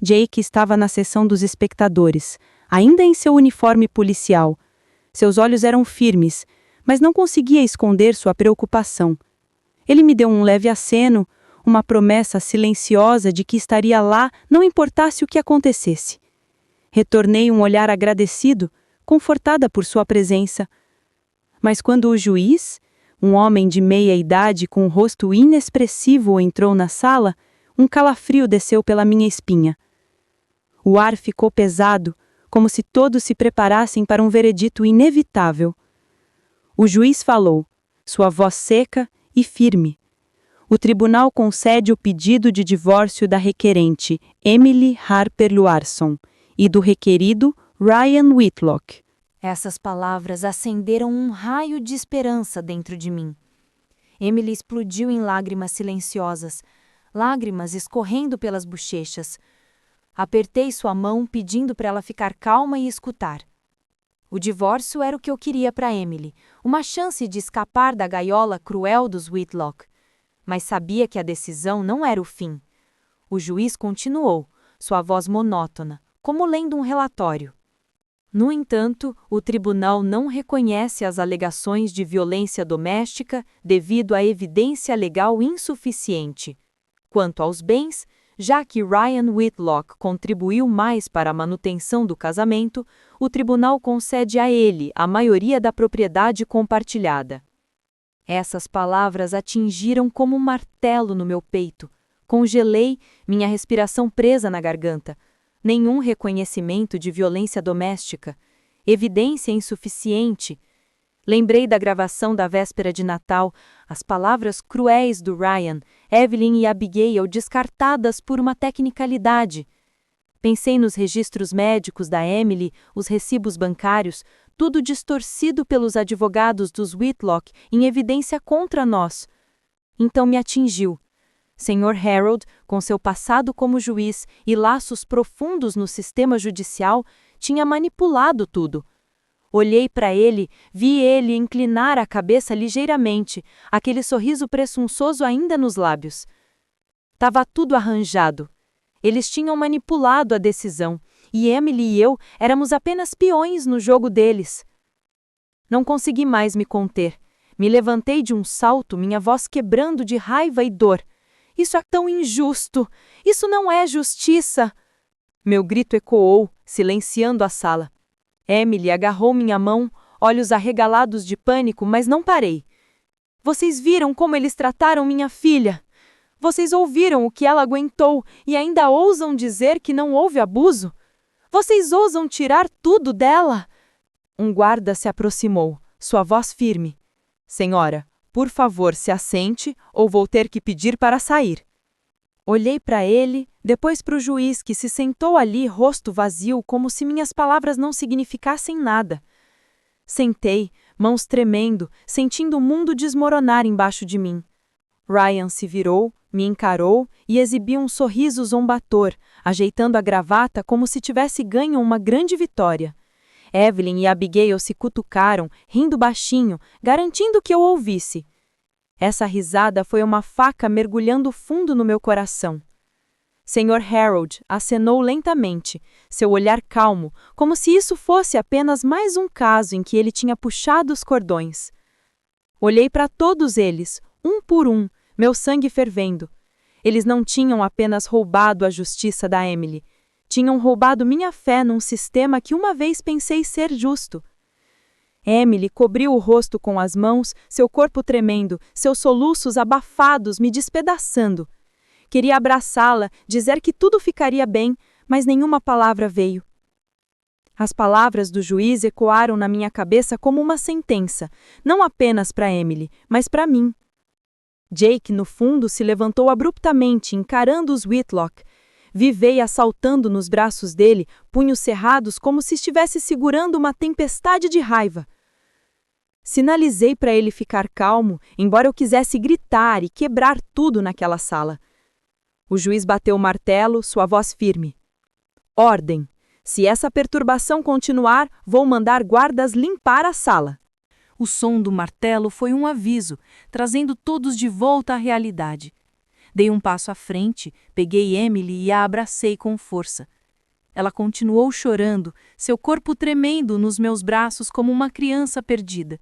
Jake estava na seção dos espectadores, ainda em seu uniforme policial. Seus olhos eram firmes, mas não conseguia esconder sua preocupação. Ele me deu um leve aceno, uma promessa silenciosa de que estaria lá, não importasse o que acontecesse. Retornei um olhar agradecido, confortada por sua presença. Mas quando o juiz, um homem de meia idade com um rosto inexpressivo, entrou na sala, um calafrio desceu pela minha espinha. O ar ficou pesado, como se todos se preparassem para um veredito inevitável. O juiz falou, sua voz seca e firme. O tribunal concede o pedido de divórcio da requerente Emily Harper Luarson e do requerido Ryan Whitlock. Essas palavras acenderam um raio de esperança dentro de mim. Emily explodiu em lágrimas silenciosas, lágrimas escorrendo pelas bochechas. Apertei sua mão pedindo para ela ficar calma e escutar. O divórcio era o que eu queria para Emily, uma chance de escapar da gaiola cruel dos Whitlock. Mas sabia que a decisão não era o fim. O juiz continuou, sua voz monótona, como lendo um relatório. No entanto, o tribunal não reconhece as alegações de violência doméstica devido à evidência legal insuficiente. Quanto aos bens, já que Ryan Whitlock contribuiu mais para a manutenção do casamento, o tribunal concede a ele a maioria da propriedade compartilhada. Essas palavras atingiram como um martelo no meu peito. Congelei, minha respiração presa na garganta. Nenhum reconhecimento de violência doméstica. Evidência insuficiente. Lembrei da gravação da véspera de Natal, as palavras cruéis do Ryan, Evelyn e Abigail descartadas por uma tecnicalidade. Pensei nos registros médicos da Emily, os recibos bancários, tudo distorcido pelos advogados dos Whitlock em evidência contra nós. Então me atingiu. Sr. Harold, com seu passado como juiz e laços profundos no sistema judicial, tinha manipulado tudo. Olhei para ele, vi ele inclinar a cabeça ligeiramente, aquele sorriso presunçoso ainda nos lábios. Tava tudo arranjado. Eles tinham manipulado a decisão, e Emily e eu éramos apenas peões no jogo deles. Não consegui mais me conter. Me levantei de um salto, minha voz quebrando de raiva e dor. Isso é tão injusto! Isso não é justiça! Meu grito ecoou, silenciando a sala. Emily agarrou minha mão, olhos arregalados de pânico, mas não parei. Vocês viram como eles trataram minha filha? Vocês ouviram o que ela aguentou e ainda ousam dizer que não houve abuso? Vocês ousam tirar tudo dela? Um guarda se aproximou, sua voz firme. Senhora, por favor, se assente ou vou ter que pedir para sair. Olhei para ele, depois para o juiz que se sentou ali, rosto vazio, como se minhas palavras não significassem nada. Sentei, mãos tremendo, sentindo o mundo desmoronar embaixo de mim. Ryan se virou, me encarou e exibiu um sorriso zombator, ajeitando a gravata como se tivesse ganho uma grande vitória. Evelyn e Abigail se cutucaram, rindo baixinho, garantindo que eu ouvisse. Essa risada foi uma faca mergulhando fundo no meu coração. Sr. Harold acenou lentamente, seu olhar calmo, como se isso fosse apenas mais um caso em que ele tinha puxado os cordões. Olhei para todos eles, um por um, meu sangue fervendo. Eles não tinham apenas roubado a justiça da Emily, tinham roubado minha fé num sistema que uma vez pensei ser justo. Emily cobriu o rosto com as mãos, seu corpo tremendo, seus soluços abafados me despedaçando. Queria abraçá-la, dizer que tudo ficaria bem, mas nenhuma palavra veio. As palavras do juiz ecoaram na minha cabeça como uma sentença, não apenas para Emily, mas para mim. Jake, no fundo, se levantou abruptamente, encarando os Whitlock. Vi assaltando nos braços dele, punhos cerrados como se estivesse segurando uma tempestade de raiva. Sinalizei para ele ficar calmo, embora eu quisesse gritar e quebrar tudo naquela sala. O juiz bateu o martelo, sua voz firme. Ordem! Se essa perturbação continuar, vou mandar guardas limpar a sala. O som do martelo foi um aviso, trazendo todos de volta à realidade. Dei um passo à frente, peguei Emily e a abracei com força. Ela continuou chorando, seu corpo tremendo nos meus braços como uma criança perdida.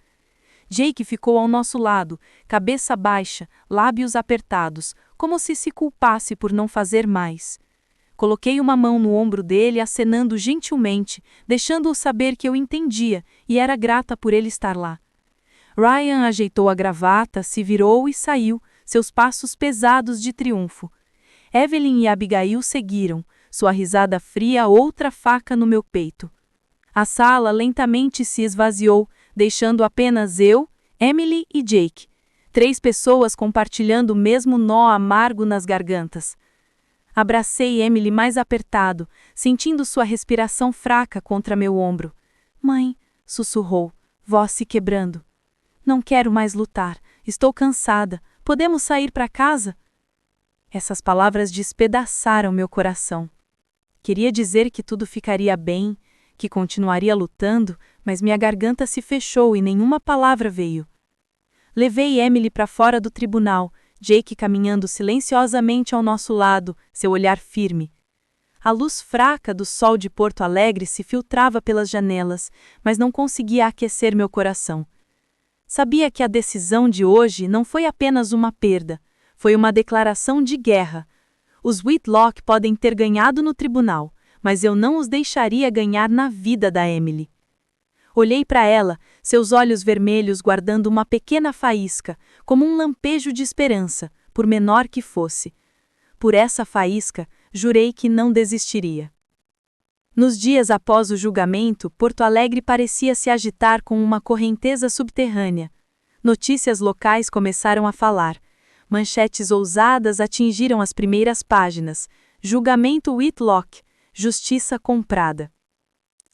Jake ficou ao nosso lado, cabeça baixa, lábios apertados, como se culpasse por não fazer mais. Coloquei uma mão no ombro dele, acenando gentilmente, deixando-o saber que eu entendia e era grata por ele estar lá. Ryan ajeitou a gravata, se virou e saiu, seus passos pesados de triunfo. Evelyn e Abigail seguiram, sua risada fria outra faca no meu peito. A sala lentamente se esvaziou, deixando apenas eu, Emily e Jake. 3 pessoas compartilhando o mesmo nó amargo nas gargantas. Abracei Emily mais apertado, sentindo sua respiração fraca contra meu ombro. Mãe, sussurrou, voz se quebrando. Não quero mais lutar, estou cansada. Podemos sair para casa? Essas palavras despedaçaram meu coração. Queria dizer que tudo ficaria bem, que continuaria lutando, mas minha garganta se fechou e nenhuma palavra veio. Levei Emily para fora do tribunal, Jake caminhando silenciosamente ao nosso lado, seu olhar firme. A luz fraca do sol de Porto Alegre se filtrava pelas janelas, mas não conseguia aquecer meu coração. Sabia que a decisão de hoje não foi apenas uma perda, foi uma declaração de guerra. Os Whitlock podem ter ganhado no tribunal, mas eu não os deixaria ganhar na vida da Emily. Olhei para ela, seus olhos vermelhos guardando uma pequena faísca, como um lampejo de esperança, por menor que fosse. Por essa faísca, jurei que não desistiria. Nos dias após o julgamento, Porto Alegre parecia se agitar com uma correnteza subterrânea. Notícias locais começaram a falar. Manchetes ousadas atingiram as primeiras páginas. Julgamento Whitlock, justiça comprada.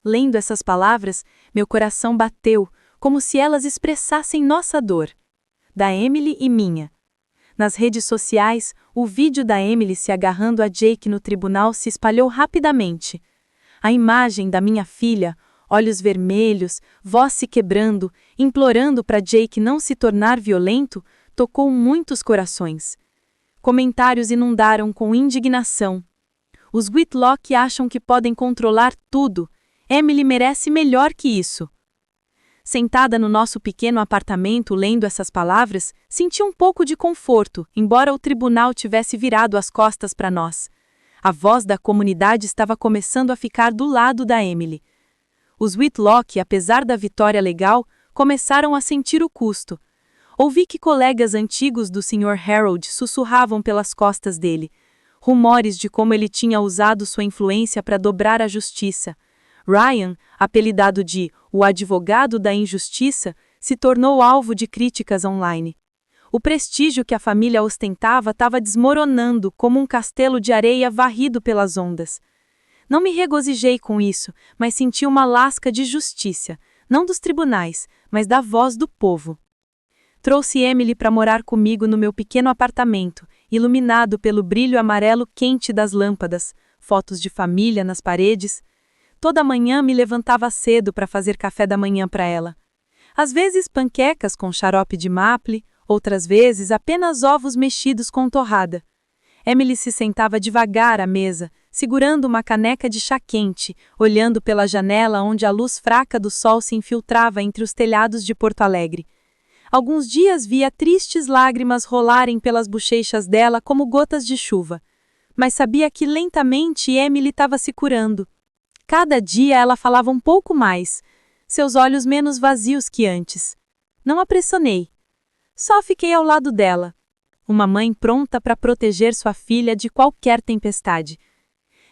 Lendo essas palavras, meu coração bateu, como se elas expressassem nossa dor. Da Emily e minha. Nas redes sociais, o vídeo da Emily se agarrando a Jake no tribunal se espalhou rapidamente. A imagem da minha filha, olhos vermelhos, voz se quebrando, implorando para Jake não se tornar violento, tocou muitos corações. Comentários inundaram com indignação. Os Whitlock acham que podem controlar tudo. Emily merece melhor que isso. Sentada no nosso pequeno apartamento lendo essas palavras, senti um pouco de conforto, embora o tribunal tivesse virado as costas para nós. A voz da comunidade estava começando a ficar do lado da Emily. Os Whitlock, apesar da vitória legal, começaram a sentir o custo. Ouvi que colegas antigos do Sr. Harold sussurravam pelas costas dele. Rumores de como ele tinha usado sua influência para dobrar a justiça. Ryan, apelidado de o advogado da injustiça, se tornou alvo de críticas online. O prestígio que a família ostentava estava desmoronando como um castelo de areia varrido pelas ondas. Não me regozijei com isso, mas senti uma lasca de justiça, não dos tribunais, mas da voz do povo. Trouxe Emily para morar comigo no meu pequeno apartamento, iluminado pelo brilho amarelo quente das lâmpadas, fotos de família nas paredes. Toda manhã me levantava cedo para fazer café da manhã para ela. Às vezes panquecas com xarope de maple, outras vezes apenas ovos mexidos com torrada. Emily se sentava devagar à mesa, segurando uma caneca de chá quente, olhando pela janela onde a luz fraca do sol se infiltrava entre os telhados de Porto Alegre. Alguns dias via tristes lágrimas rolarem pelas bochechas dela como gotas de chuva. Mas sabia que lentamente Emily estava se curando. Cada dia ela falava um pouco mais, seus olhos menos vazios que antes. Não a pressionei. Só fiquei ao lado dela, uma mãe pronta para proteger sua filha de qualquer tempestade.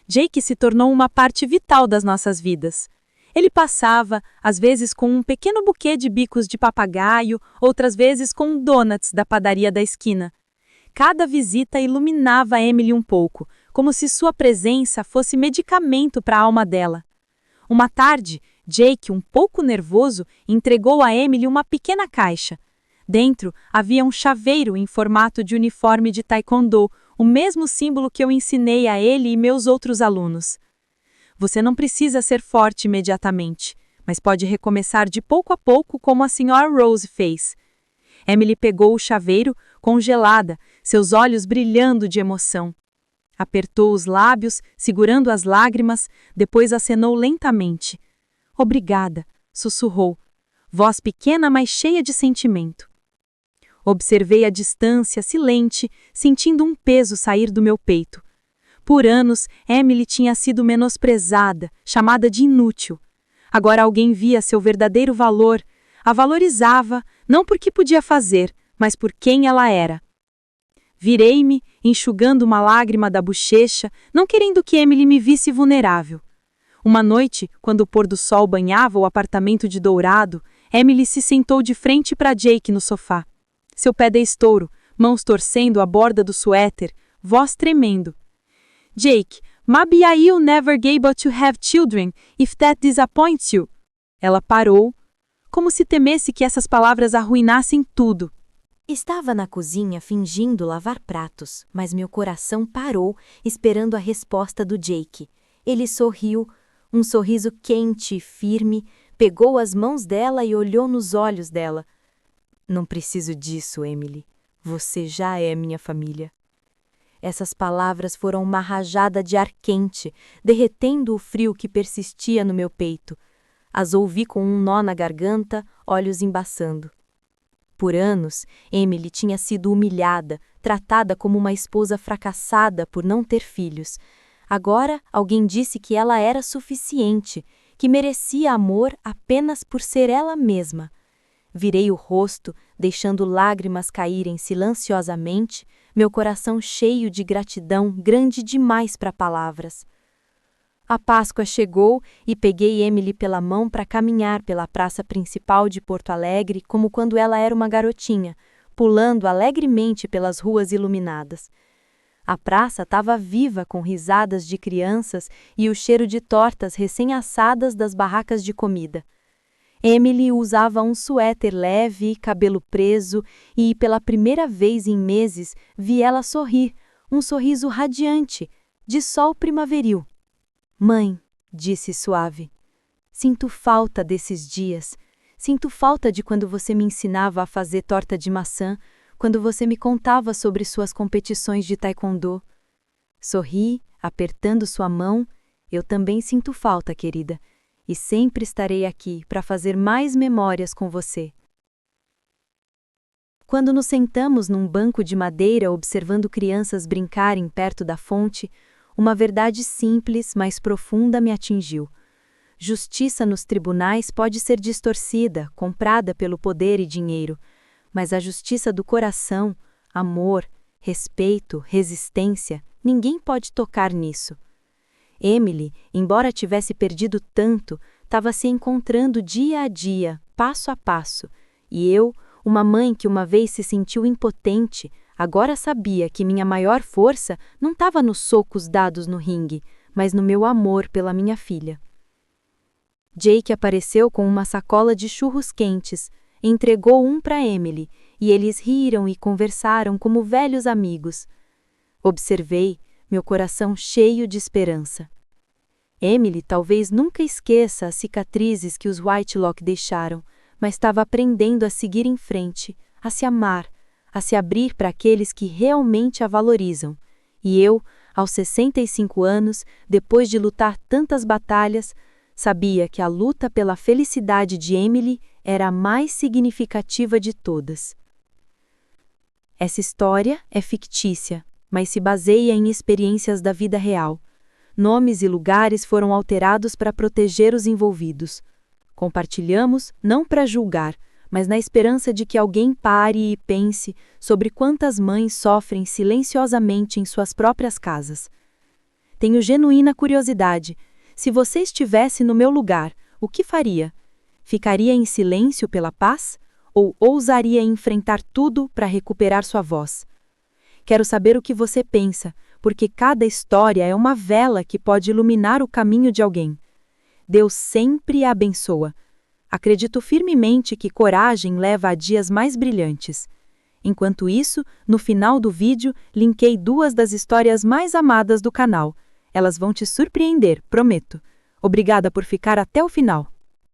Jake se tornou uma parte vital das nossas vidas. Ele passava, às vezes com um pequeno buquê de bicos de papagaio, outras vezes com donuts da padaria da esquina. Cada visita iluminava Emily um pouco, como se sua presença fosse medicamento para a alma dela. Uma tarde, Jake, um pouco nervoso, entregou a Emily uma pequena caixa. Dentro havia um chaveiro em formato de uniforme de taekwondo, o mesmo símbolo que eu ensinei a ele e meus outros alunos. Você não precisa ser forte imediatamente, mas pode recomeçar de pouco a pouco como a Sra. Rose fez. Emily pegou o chaveiro, congelada, seus olhos brilhando de emoção. Apertou os lábios, segurando as lágrimas, depois acenou lentamente. Obrigada, sussurrou. voz pequena, mas cheia de sentimento. Observei a distância, silente, sentindo um peso sair do meu peito. Por anos, Emily tinha sido menosprezada, chamada de inútil. Agora alguém via seu verdadeiro valor, a valorizava, não por que podia fazer, mas por quem ela era. Virei-me, enxugando uma lágrima da bochecha, não querendo que Emily me visse vulnerável. Uma noite, quando o pôr do sol banhava o apartamento de dourado, Emily se sentou de frente para Jake no sofá. Seu pé de estouro, mãos torcendo a borda do suéter, voz tremendo. Jake, maybe I'll never be able to have children if that disappoints you. Ela parou, como se temesse que essas palavras arruinassem tudo. Estava na cozinha fingindo lavar pratos, mas meu coração parou, esperando a resposta do Jake. Ele sorriu, um sorriso quente e firme, pegou as mãos dela e olhou nos olhos dela. Não preciso disso, Emily. Você já é minha família. Essas palavras foram uma rajada de ar quente, derretendo o frio que persistia no meu peito. As ouvi com um nó na garganta, olhos embaçando. Por anos, Emily tinha sido humilhada, tratada como uma esposa fracassada por não ter filhos. Agora, alguém disse que ela era suficiente, que merecia amor apenas por ser ela mesma. Virei o rosto, deixando lágrimas caírem silenciosamente, meu coração cheio de gratidão grande demais para palavras. A Páscoa chegou e peguei Emily pela mão para caminhar pela praça principal de Porto Alegre como quando ela era uma garotinha, pulando alegremente pelas ruas iluminadas. A praça estava viva com risadas de crianças e o cheiro de tortas recém-assadas das barracas de comida. Emily usava um suéter leve, cabelo preso e, pela primeira vez em meses, vi ela sorrir, um sorriso radiante, de sol primaveril. Mãe, disse suave, sinto falta desses dias. Sinto falta de quando você me ensinava a fazer torta de maçã, quando você me contava sobre suas competições de taekwondo. Sorri, apertando sua mão. Eu também sinto falta, querida, e sempre estarei aqui para fazer mais memórias com você. Quando nos sentamos num banco de madeira observando crianças brincarem perto da fonte, uma verdade simples, mas profunda me atingiu. Justiça nos tribunais pode ser distorcida, comprada pelo poder e dinheiro, mas a justiça do coração, amor, respeito, resistência, ninguém pode tocar nisso. Emily, embora tivesse perdido tanto, estava se encontrando dia a dia, passo a passo, e eu, uma mãe que uma vez se sentiu impotente, agora sabia que minha maior força não estava nos socos dados no ringue, mas no meu amor pela minha filha. Jake apareceu com uma sacola de churros quentes, entregou um para Emily, e eles riram e conversaram como velhos amigos. Observei, meu coração cheio de esperança. Emily talvez nunca esqueça as cicatrizes que os Whitelock deixaram, mas estava aprendendo a seguir em frente, a se amar, a se abrir para aqueles que realmente a valorizam. E eu, aos 65 anos, depois de lutar tantas batalhas, sabia que a luta pela felicidade de Emily era a mais significativa de todas. Essa história é fictícia, mas se baseia em experiências da vida real. Nomes e lugares foram alterados para proteger os envolvidos. Compartilhamos não para julgar, mas na esperança de que alguém pare e pense sobre quantas mães sofrem silenciosamente em suas próprias casas. Tenho genuína curiosidade. Se você estivesse no meu lugar, o que faria? Ficaria em silêncio pela paz? Ou ousaria enfrentar tudo para recuperar sua voz? Quero saber o que você pensa, porque cada história é uma vela que pode iluminar o caminho de alguém. Deus sempre a abençoa. Acredito firmemente que coragem leva a dias mais brilhantes. Enquanto isso, no final do vídeo, linkei 2 das histórias mais amadas do canal. Elas vão te surpreender, prometo. Obrigada por ficar até o final.